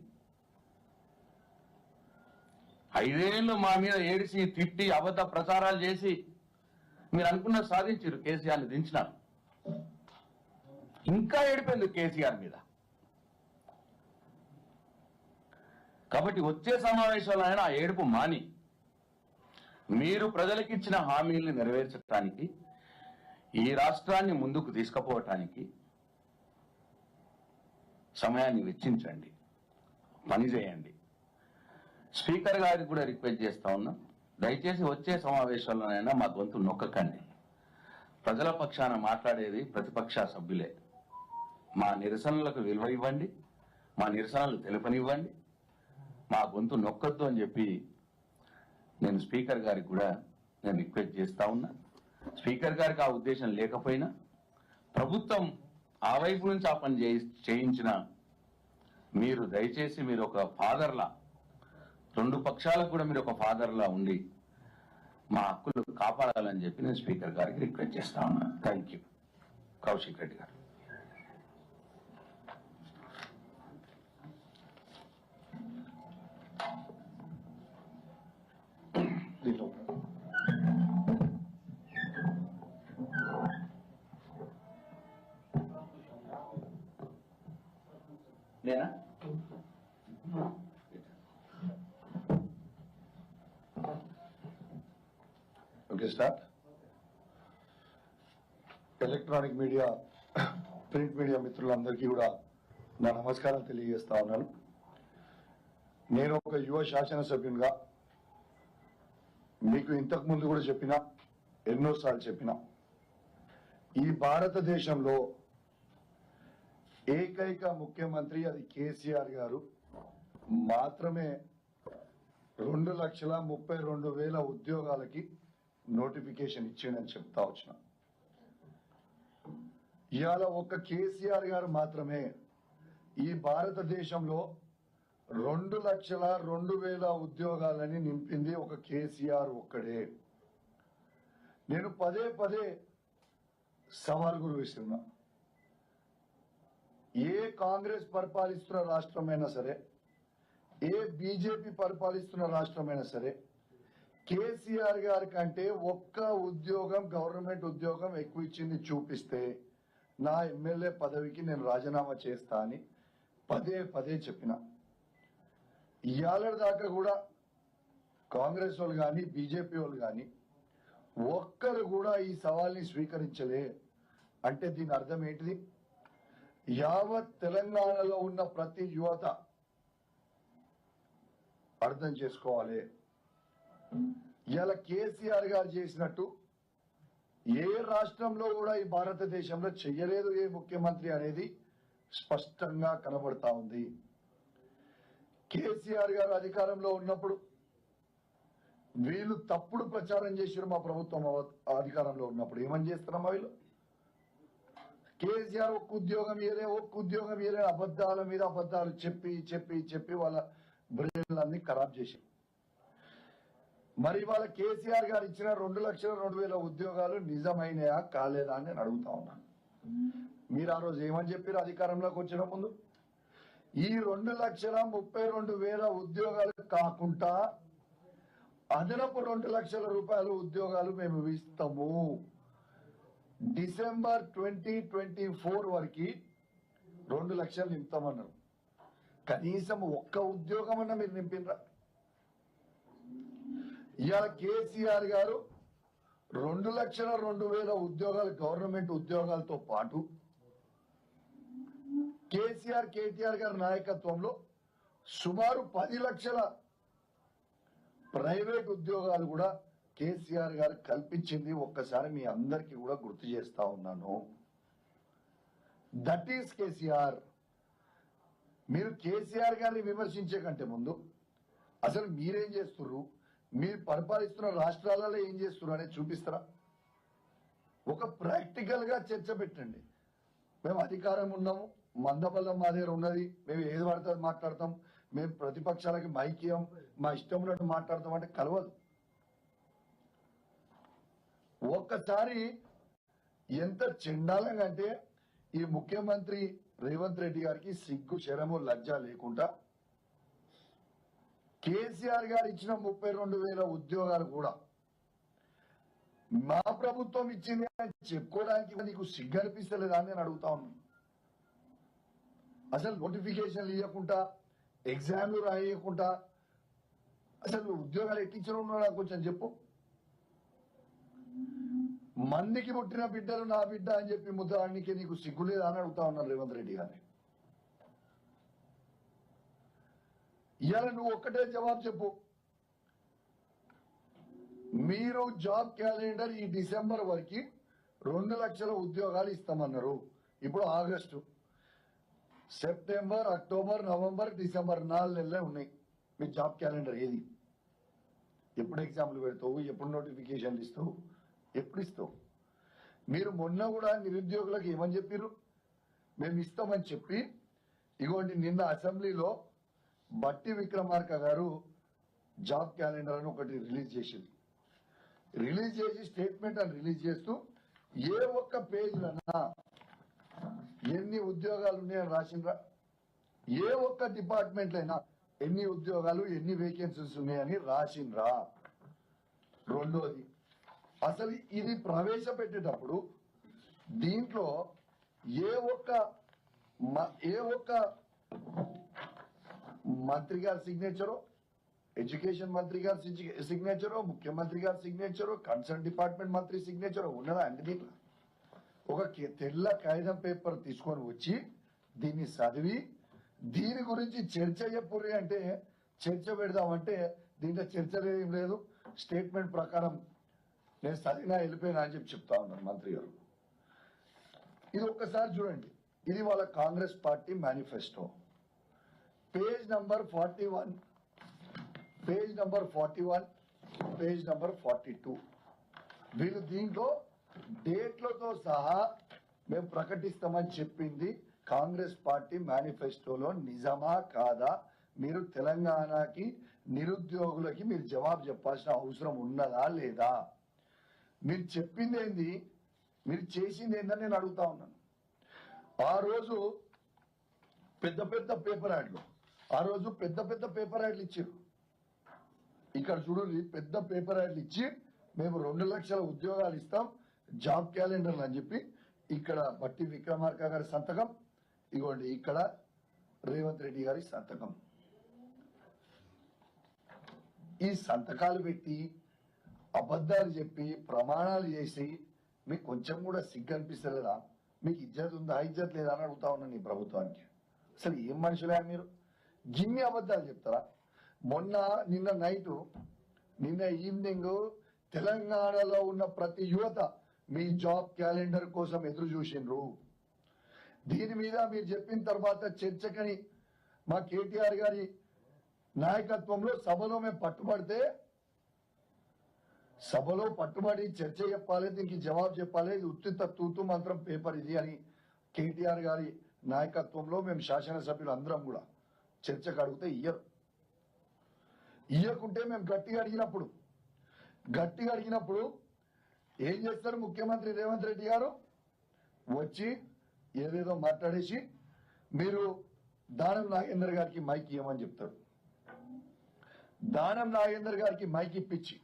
Speaker 1: 5 ఏళ్ళు మా మీద ఏడిసి తిట్టి అబద్ధ ప్రచారాలు చేసి మీరు అనుకున్నది సాధించారు, కేసీఆర్ని దించినారు. ఇంకా ఏడిపోయింది కేసీఆర్ మీద. కాబట్టి వచ్చే సమావేశాలు అయినా ఆ ఏడుపు మాని మీరు ప్రజలకు ఇచ్చిన హామీల్ని నెరవేర్చడానికి, ఈ రాష్ట్రాన్ని ముందుకు తీసుకుపోవటానికి సమయాన్ని వెచ్చించండి, పని చేయండి. స్పీకర్ గారికి కూడా రిక్వెస్ట్ చేస్తా ఉన్నాం, దయచేసి వచ్చే సమావేశాల్లోనైనా మా గొంతు నొక్కకండి. ప్రజల పక్షాన మాట్లాడేది ప్రతిపక్ష సభ్యులే. మా నిరసనలకు విలువ ఇవ్వండి, మా నిరసనలు తెలుపనివ్వండి, మా గొంతు నొక్కొద్దు అని చెప్పి నేను స్పీకర్ గారికి కూడా నేను రిక్వెస్ట్ చేస్తా ఉన్నా. స్పీకర్ గారికి ఆ ఉద్దేశం లేకపోయినా ప్రభుత్వం ఆ వైపు నుంచి ఆ పని చేయించిన మీరు దయచేసి మీరు ఒక ఫాదర్లా, 2 పక్షాలకు కూడా మీరు ఒక ఫాదర్లా ఉండి మా హక్కులు కాపాడాలని చెప్పి నేను స్పీకర్ గారికి రిక్వెస్ట్ చేస్తా ఉన్నా. Thank you. కౌశిక్ రెడ్డి గారు. నేనా?
Speaker 5: Okay, start. Electronic media, print media మిత్రులందరికీ కూడా నా నమస్కారం తెలియజేస్తా ఉన్నాను. నేను ఒక యువ శాసనసభ్యునిగా మీకు ఇంతకు ముందు కూడా చెప్పినా, ఎన్నోసార్లు చెప్పినా, ఈ భారతదేశంలో ఏకైక ముఖ్యమంత్రి అది కేసీఆర్ గారు మాత్రమే 2,32,000 ఉద్యోగాలకి నోటిఫికేషన్ ఇచ్చిందని చెప్తా వచ్చిన. ఇవాళ ఒక కేసీఆర్ గారు మాత్రమే ఈ భారతదేశంలో 2,02,000 ఉద్యోగాలని నింపింది ఒక కేసీఆర్ ఒక్కడే. నేను పదే పదే సవాల్ గురిస్తున్నా, ఏ కాంగ్రెస్ పరిపాలిస్తున్న రాష్ట్రమైనా సరే, ఏ బీజేపీ పరిపాలిస్తున్న రాష్ట్రమైనా సరే, కేసీఆర్ గారి కంటే ఒక్క ఉద్యోగం, గవర్నమెంట్ ఉద్యోగం ఎక్కువ ఇచ్చింది చూపిస్తే నా ఎమ్మెల్యే పదవికి నేను రాజీనామా చేస్తా అని పదే పదే చెప్పిన. ఇవాళ దాకా కూడా కాంగ్రెస్ వాళ్ళు కానీ బీజేపీ వాళ్ళు కానీ ఒక్కరు కూడా ఈ సవాల్ని స్వీకరించలే. అంటే దీని అర్థం ఏంటిది? యావత్ తెలంగాణలో ఉన్న ప్రతి యువత అర్థం చేసుకోవాలి, ఇలా కేసీఆర్ గారు చేసినట్టు ఏ రాష్ట్రంలో కూడా ఈ భారతదేశంలో చెయ్యలేదు ఏ ముఖ్యమంత్రి అనేది స్పష్టంగా కనబడతా ఉంది. కేసీఆర్ గారు అధికారంలో ఉన్నప్పుడు వీళ్ళు తప్పుడు ప్రచారం చేశారు. మా ప్రభుత్వం అధికారంలో ఉన్నప్పుడు ఏమని చేస్తున్నామా వీళ్ళు? కేసీఆర్ ఒక్క ఉద్యోగం ఇయలే అబద్ధాల మీద అబద్ధాలు చెప్పి చెప్పి చెప్పి వాళ్ళ బ్రెయిన్లన్నీ ఖరాబ్ చేశారు. మరి వాళ్ళ కేసీఆర్ గారు ఇచ్చిన 2,02,000 ఉద్యోగాలు నిజమైనయా కాలేదా అని నేను అడుగుతా ఉన్నాను. మీరు ఆ రోజు ఏమని చెప్పారు అధికారంలోకి వచ్చిన ముందు? ఈ 2,32,000 ఉద్యోగాలు కాకుండా అదనపు 2 లక్షల రూపాయల ఉద్యోగాలు మేము ఇస్తాము. డిసెంబర్ 2024 వరకు 2 లక్షలు నింపుతామన్నారు. కనీసం ఒక్క ఉద్యోగం అన్నా మీరు నింపినరా? ఇవాళ కేసీఆర్ గారు 2,02,000 ఉద్యోగాలు గవర్నమెంట్ ఉద్యోగాలతో పాటు కేటీఆర్ గారి నాయకత్వంలో సుమారు 10 లక్షల ప్రైవేట్ ఉద్యోగాలు కూడా కేసీఆర్ గారు కల్పించింది. ఒక్కసారి మీ అందరికీ కూడా గుర్తు చేస్తా ఉన్నాను. That is KCR. మీరు కేసీఆర్ గారిని విమర్శించే కంటే ముందు అసలు మీరేం చేస్తున్నారు, మీరు పరిపాలిస్తున్న రాష్ట్రాలలో ఏం చేస్తున్నారు అనేది చూపిస్తారా? ఒక ప్రాక్టికల్ గా చర్చ పెట్టండి. మేము అధికారం ఉన్నాము, మందబల్లం మా దగ్గర ఉన్నది, మేము ఏది పడితే మాట్లాడతాం, మేము ప్రతిపక్షాలకి మైక్యం, మా ఇష్టం ఉన్నట్టు మాట్లాడతాం అంటే కలవదు. ఒక్కసారి ఎంత చెండాలంగా అంటే ఈ ముఖ్యమంత్రి రేవంత్ రెడ్డి గారికి సిగ్గు శరము లజ్జ లేకుండా కేసీఆర్ గారు ఇచ్చిన 32,000 ఉద్యోగాలు కూడా మా ప్రభుత్వం ఇచ్చింది అని చెప్పుకోవడానికి నీకు సిగ్గు అనిపిస్తలేదా అని నేను అడుగుతా ఉన్నాను. అసలు నోటిఫికేషన్లు ఇవ్వకుండా, ఎగ్జామ్లు రాయకుండా అసలు ఉద్యోగాలు ఎట్టించడం కొంచెం చెప్పు. మందికి పుట్టిన బిడ్డలు నా బిడ్డ అని చెప్పి ముద్దానికి నీకు సిగ్గులేదా అని అడుగుతా ఉన్నాను రేవంత్ రెడ్డి గారిని. ఇవాళ నువ్వు ఒక్కటే జవాబు చెప్పు. మీరు జాబ్ క్యాలెండర్ ఈ డిసెంబర్ వరకు 2 లక్షల ఉద్యోగాలు ఇస్తామన్నారు. ఇప్పుడు August, September, October, November, December 4 నెలలే ఉన్నాయి. మీ జాబ్ క్యాలెండర్ ఏది? ఎప్పుడు ఎగ్జామ్లు పెడతావు, ఎప్పుడు నోటిఫికేషన్లు ఇస్తావు, ఎప్పుడు ఇస్తావు? మీరు మొన్న కూడా నిరుద్యోగులకు ఏమని చెప్పారు? మేము ఇస్తామని చెప్పి ఇగోండి నిన్న అసెంబ్లీలో బట్టి విక్రమార్క గారు జాబ్ క్యాలెండర్ అని ఒకటి రిలీజ్ చేసింది. రిలీజ్ చేసి స్టేట్మెంట్ అని రిలీజ్ చేస్తూ ఏ ఒక్క పేజ్లన్నా ఎన్ని ఉద్యోగాలు ఉన్నాయని రాసిండ్రా? ఏ ఒక్క డిపార్ట్మెంట్ అయినా ఎన్ని ఉద్యోగాలు, ఎన్ని వేకెన్సీస్ ఉన్నాయని రాసిండ్రా? రెండోది, అసలు ఇది ప్రవేశపెట్టేటప్పుడు దీంట్లో ఏ ఒక్క మంత్రి గారి సిగ్నేచరు, ఎడ్యుకేషన్ మంత్రి గారి సిగ్నేచరు, ముఖ్యమంత్రి గారి సిగ్నేచరు, కన్సర్న్ డిపార్ట్మెంట్ మంత్రి సిగ్నేచరు ఉన్నదా అండి? దీంట్లో ఒక తెల్ల కాగితం పేపర్ తీసుకొని వచ్చి దీన్ని చదివి దీని గురించి చర్చ చెప్పుర్రి అంటే చర్చ పెడదామంటే దీంట్లో చర్చ ఏం లేదు. స్టేట్మెంట్ ప్రకారం నేను చదివినా వెళ్ళిపోయినా అని చెప్పి చెప్తా ఉన్నాను మంత్రి గారు. ఇది ఒక్కసారి చూడండి. ఇది వాళ్ళ Congress party manifesto, page number 41, page number 41, page number 42. వీళ్ళు దీంట్లో డేట్లతో సహా మేము ప్రకటిస్తామని చెప్పింది కాంగ్రెస్ పార్టీ మేనిఫెస్టోలో నిజమా కాదా? మీరు తెలంగాణకి నిరుద్యోగులకి మీరు జవాబు చెప్పాల్సిన అవసరం ఉన్నదా లేదా? మీరు చెప్పింది ఏంది, మీరు చేసింది ఏందని నేను అడుగుతా ఉన్నాను. ఆ రోజు పెద్ద పెద్ద పేపర్ యాడ్లు, పేపర్ యాడ్లు ఇచ్చారు. ఇక్కడ చూడండి, పెద్ద పేపర్ యాడ్లు ఇచ్చి మేము 2 లక్షల ఉద్యోగాలు ఇస్తాం జాబ్ క్యాలెండర్లు అని చెప్పి ఇక్కడ బట్టి విక్రమార్క గారి సంతకం, ఇగోండి ఇక్కడ రేవంత్ రెడ్డి గారి సంతకం. ఈ సంతకాలు పెట్టి అబద్ధాలు చెప్పి ప్రమాణాలు చేసి మీకు కొంచెం కూడా సిగ్గు అనిపిస్తలేదా? మీకు ఇజ్జత్ ఉందా, ఇజ్జత్ లేదా అని అడుగుతా ఉన్నాను ఈ ప్రభుత్వానికి. అసలు ఏం మనుషులే మీరు? గిన్ని అబద్ధాలు చెప్తారా? నిన్న ఈవినింగ్ తెలంగాణలో ఉన్న ప్రతి యువత మీ జాబ్ క్యాలెండర్ కోసం ఎదురు చూసిండ్రు. దీని మీద మీరు చెప్పిన తర్వాత చర్చకని మా కేటీఆర్ గారి నాయకత్వంలో సభలో మేము పట్టుబడి చర్చ చెప్పాలి, దీనికి జవాబు చెప్పాలి, ఇది ఉత్తిత తూతు మంత్రం పేపర్ ఇది అని కేటీఆర్ గారి నాయకత్వంలో మేము శాసనసభ్యులు అందరం కూడా చర్చకు అడిగితే ఇయ్యకుంటే మేము గట్టిగా అడిగినప్పుడు ఏం చేస్తారు? ముఖ్యమంత్రి రేవంత్ రెడ్డి గారు వచ్చి ఏదేదో మాట్లాడేసి మీరు దానం నాగేందర్ గారికి మైక్ ఇవ్వమని చెప్తారు. దానం నాగేందర్ గారికి మైక్ ఇప్పించి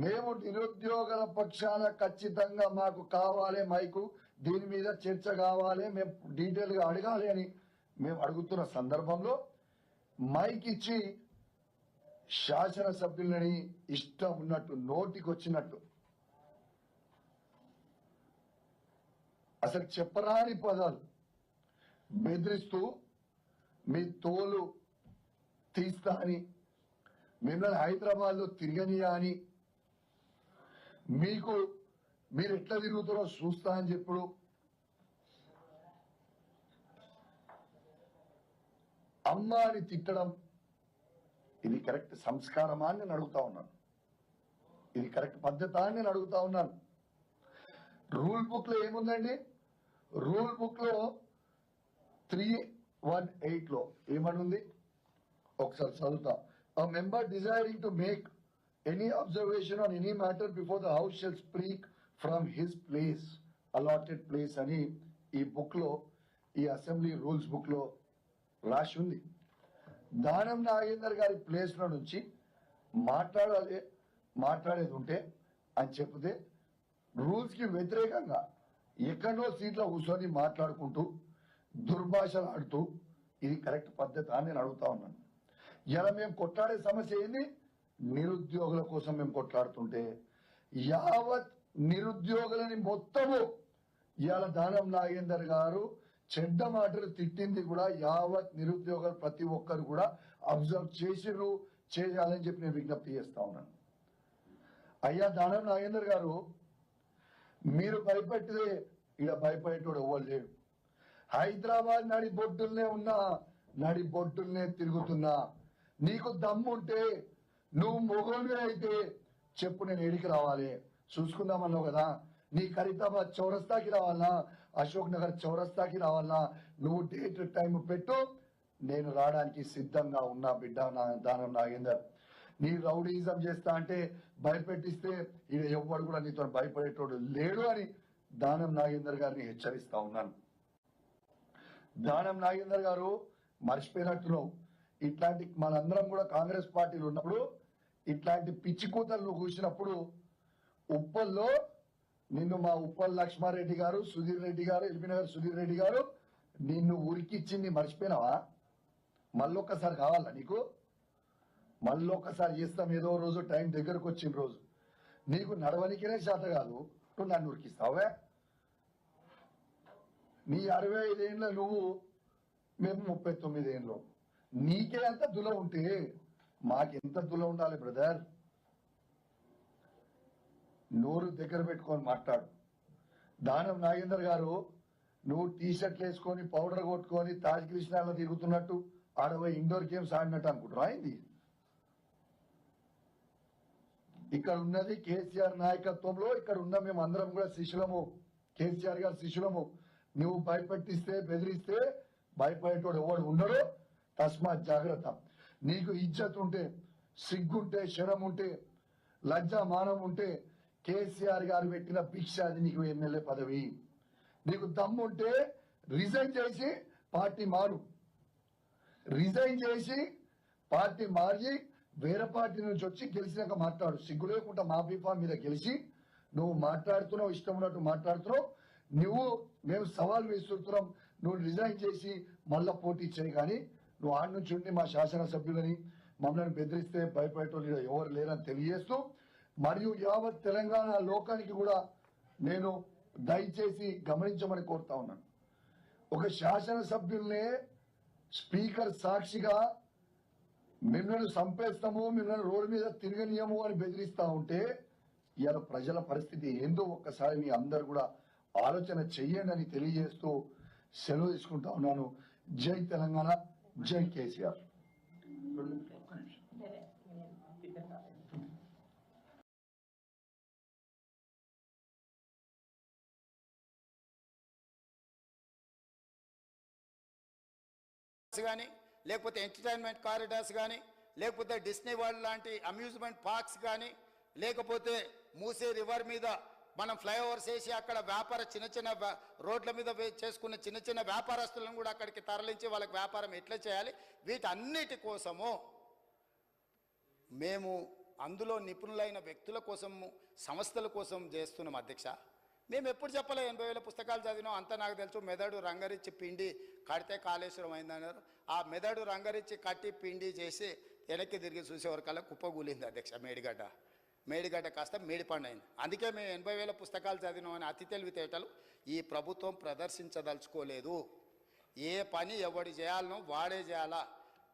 Speaker 5: మేము నిరుద్యోగుల పక్షాన ఖచ్చితంగా మాకు కావాలి మైకు, దీని మీద చర్చ కావాలి, మేము డీటెయిల్గా అడగాలి అని మేము అడుగుతున్న సందర్భంలో మైక్ ఇచ్చి శాసనసభ్యులని ఇష్టం ఉన్నట్టు నోటికి వచ్చినట్టు అసలు చెప్పరాని పదాలు బెదిరిస్తూ మీ తోలు తీస్తా అని, మిమ్మల్ని హైదరాబాద్లో తిరగనియా అని, మీరు ఎట్లా తిరుగుతారో చూస్తా అని చెప్పుడు అమ్మ అని తిట్టడం, ఇది కరెక్ట్ సంస్కారమా అని నేను అడుగుతా ఉన్నాను. ఇది కరెక్ట్ పద్ధతా అని నేను అడుగుతా ఉన్నాను. రూల్ బుక్ లో ఏముందండి? రూల్ బుక్ లో 318 లో ఏమని ఉంది ఒకసారి చదువుతా. A member desiring to make any observation on any matter before the house shall speak from his place, allotted place అని ఈ బుక్ లో, ఈ అసెంబ్లీ రూల్స్ బుక్ లో రాసి ఉంది. దానం నాగేందర్ గారి ప్లేస్ లో నుంచి మాట్లాడేది ఉంటే అని చెప్తే రూల్స్ కి వ్యతిరేకంగా ఎక్కడో సీట్లో కూర్చొని మాట్లాడుకుంటూ దుర్భాషలు ఆడుతూ ఇది కరెక్ట్ పద్ధతి అని నేను అడుగుతా ఉన్నాను. ఇలా మేము కొట్లాడే సమస్య ఏంది? నిరుద్యోగుల కోసం మేము కొట్లాడుతుంటే యావత్ నిరుద్యోగులని మొత్తము ఇవాళ దానం నాగేందర్ గారు చెడ్డ మాటలు తిట్టింది కూడా యావత్ నిరుద్యోగులు ప్రతి ఒక్కరు కూడా అబ్జర్వ్ చేయాలని చెప్పి నేను విజ్ఞప్తి చేస్తా ఉన్నాను. అయ్యా దానం నాగేందర్ గారు, మీరు భయపెట్టితే ఇక భయపడేటోడు ఎవరు లేడు. హైదరాబాద్ నడి బొడ్డుల్నే తిరుగుతున్నా. నీకు దమ్ముంటే నువ్వు మొగోనే అయితే చెప్పు, నేను ఏడికి రావాలి చూసుకుందామన్నావు కదా. నీ ఖరీదాబాద్ చౌరస్తాకి రావాలన్నా, అశోక్ నగర్ చౌరస్తాకి రావాలన్నా, నువ్వు డేట్ టైం పెట్టు, నేను రావడానికి సిద్ధంగా ఉన్నా బిడ్డ దానం నాగేందర్. నీ రౌడీజం చేస్తా అంటే భయపెట్టిస్తే ఇక ఎవ్వడు కూడా నీతో భయపడేటోడు లేడు అని దానం నాగేందర్ గారిని హెచ్చరిస్తా ఉన్నాను. దానం నాగేందర్ గారు మర్చిపోయినట్టున్నావు, ఇట్లాంటి మనందరం కూడా కాంగ్రెస్ పార్టీలు ఉన్నప్పుడు ఇట్లాంటి పిచ్చి కూతలు కూర్చున్నప్పుడు ఉప్పల్లో నిన్ను మా ఉప్పల్ లక్ష్మారెడ్డి గారు, సుధీర్ రెడ్డి గారు, ఎల్బీనగర్ సుధీర్ రెడ్డి గారు నిన్ను ఉరికిచ్చింది మర్చిపోయినావా? మళ్ళొక్కసారి కావాలా నీకు? మళ్ళొక్కసారి చేస్తాం ఏదో రోజు, టైం దగ్గరకు వచ్చిన రోజు. నీకు నడవనికినే చేత కాదు, నువ్వు నన్ను ఉరికిస్తావే? నీ 65 ఏళ్ళ నువ్వు, మేము 39 ఏళ్ళు. నీకే అంత దుల ఉంటే మాకెంత దుల ఉండాలి బ్రదర్? నోరు దగ్గర పెట్టుకొని మాట్లాడు. దానం నాగేందర్ గారు, నువ్వు టీ షర్ట్లు వేసుకొని పౌడర్ కొట్టుకొని తాజ్ కృష్ణాలో తిరుగుతున్నట్టు ఆడపోయి ఇండోర్ గేమ్స్ ఆడినట్టు అనుకుంటారు అయింది. ఇక్కడ ఉన్నది కేసీఆర్ నాయకత్వంలో, ఇక్కడ ఉన్న మేము అందరం కూడా శిష్యులము, కేసీఆర్ గారు శిష్యులము. నువ్వు భయపెట్టిస్తే బెదిరిస్తే భయపడేటోడు ఎవడు ఉండడు. తస్మాత్ జాగ్రత్త. నీకు ఇజ్జత్ ఉంటే, సిగ్గుంటే, శరం ఉంటే, లజ్జ మానం ఉంటే కేసీఆర్ గారు పెట్టిన భిక్ష అది నీకు ఎమ్మెల్యే పదవి. నీకు దమ్ముంటే రిజైన్ చేసి పార్టీ మారు. రిజైన్ చేసి పార్టీ మారి వేరే పార్టీ నుంచి వచ్చి గెలిచినాక మాట్లాడు. సిగ్గు లేకుండా మా బీఫామ్ మీద గెలిచి నువ్వు మాట్లాడుతున్నావు, ఇష్టం ఉన్నట్టు మాట్లాడుతున్నావు. మేము సవాల్ విసురుతున్నాం, నువ్వు రిజైన్ చేసి మళ్ళా పోటీ చేయి. కానీ నువ్వు ఆడి నుంచి ఉండి మా శాసనసభ్యులని మమ్మల్ని బెదిరిస్తే భయపడేటోళ్ళు ఎవరు లేరని తెలియజేస్తూ, మరియు యావత్ తెలంగాణ లోకానికి కూడా నేను దయచేసి గమనించమని కోరుతా ఉన్నాను. ఒక శాసనసభ్యుల్నే స్పీకర్ సాక్షిగా మిమ్మల్ని చంపేస్తాము, మిమ్మల్ని రోడ్డు మీద తిరగనీయము అని బెదిరిస్తా ఉంటే ఇవాళ ప్రజల పరిస్థితి ఏందో ఒక్కసారి మీ అందరు కూడా ఆలోచన చెయ్యండి అని తెలియజేస్తూ సెలవు తీసుకుంటా ఉన్నాను. జై తెలంగాణ, జై కేసీఆర్.
Speaker 2: కానీ లేకపోతే ఎంటర్టైన్మెంట్ కారిడార్స్ కానీ లేకపోతే డిస్నీ వరల్డ్ లాంటి అమ్యూజ్మెంట్ పార్క్స్ కానీ లేకపోతే మూసీ రివర్ మీద మనం ఫ్లైఓవర్స్ వేసి అక్కడ వ్యాపార చిన్న రోడ్ల మీద చేసుకున్న చిన్న వ్యాపారస్తులను కూడా అక్కడికి తరలించి వాళ్ళకి వ్యాపారం ఎట్లా చేయాలి, వీటన్నిటి కోసము మేము అందులో నిపుణులైన వ్యక్తుల కోసము సంస్థల కోసం చేస్తున్నాం అధ్యక్ష. మేము ఎప్పుడు చెప్పలే 80,000 పుస్తకాలు చదివినాం అంతా నాకు తెలుసు. మెదడు రంగరిచ్చి పిండి కడితే కాళేశ్వరం అయిందన్నారు. ఆ మెదడు రంగరిచ్చి కట్టి పిండి చేసి వెనక్కి తిరిగి చూసేవరకల్లా కుప్పగూలింది అధ్యక్ష. మేడిగడ్డ కాస్త మేడిపండు అయింది. అందుకే మేము 80,000 పుస్తకాలు చదివినామని అతి తెలివితేటలు ఈ ప్రభుత్వం ప్రదర్శించదలుచుకోలేదు. ఏ పని ఎవడు చేయాలనో వాడే చేయాలా.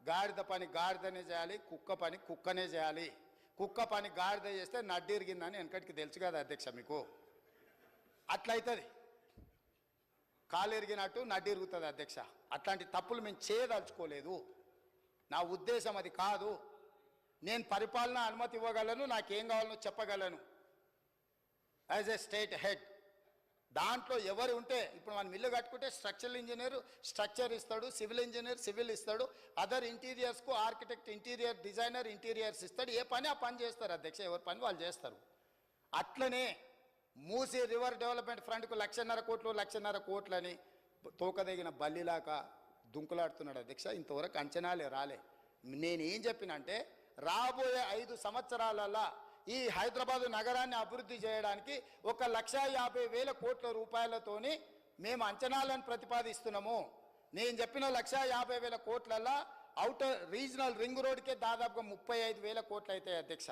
Speaker 2: గాడిద పని గాడిదనే చేయాలి, కుక్క పని కుక్కనే చేయాలి. కుక్క పని గాడిద చేస్తే నడ్డిరిగిందని వెనకటికి తెలుసు కదా అధ్యక్ష మీకు. అట్లయితుంది, కాలు ఎరిగినట్టు నడ్డిరుగుతుంది అధ్యక్ష. అట్లాంటి తప్పులు మేము చేయదలుచుకోలేదు. నా ఉద్దేశం అది కాదు. నేను పరిపాలన అనుమతి ఇవ్వగలను, నాకేం కావాలనో చెప్పగలను యాజ్ ఎ స్టేట్ హెడ్. దాంట్లో ఎవరు ఉంటే ఇప్పుడు మనం ఇల్లు కట్టుకుంటే స్ట్రక్చరల్ ఇంజనీర్ స్ట్రక్చర్ ఇస్తాడు, సివిల్ ఇంజనీర్ సివిల్ ఇస్తాడు, అదర్ ఇంటీరియర్స్కు ఆర్కిటెక్ట్ ఇంటీరియర్ డిజైనర్ ఇంటీరియర్స్ ఇస్తాడు. ఏ పని ఆ పని చేస్తారు అధ్యక్ష, ఎవరి పని వాళ్ళు చేస్తారు. అట్లనే మూసీ రివర్ డెవలప్మెంట్ ఫ్రంట్కు 1,50,000 కోట్లు 1,50,000 కోట్లని తోకదగిన బల్లిలాగా దుంకులాడుతున్నాడు అధ్యక్ష. ఇంతవరకు అంచనాలే రాలే. నేనేం చెప్పినంటే రాబోయే 5 సంవత్సరాలలో ఈ హైదరాబాదు నగరాన్ని అభివృద్ధి చేయడానికి 1,50,000 కోట్ల రూపాయలతోని మేము అంచనాలను ప్రతిపాదిస్తున్నాము. నేను చెప్పిన 1,50,000 కోట్లలో అవుటర్ రీజనల్ రింగ్ రోడ్కే దాదాపుగా 35,000 కోట్లు అవుతాయి అధ్యక్ష.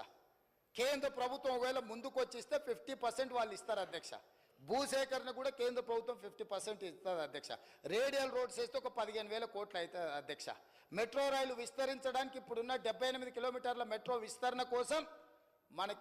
Speaker 2: కేంద్ర ప్రభుత్వం ఒకవేళ ముందుకు వచ్చిస్తే 50% వాళ్ళు ఇస్తారు అధ్యక్ష. భూసేకరణ కూడా కేంద్ర ప్రభుత్వం 50% ఇస్తుంది అధ్యక్ష. రేడియల్ రోడ్స్ వేస్తే ఒక 15,000 కోట్లు అవుతుంది అధ్యక్ష. మెట్రో రైలు విస్తరించడానికి ఇప్పుడున్న 78 కిలోమీటర్ల మెట్రో విస్తరణ కోసం మనకి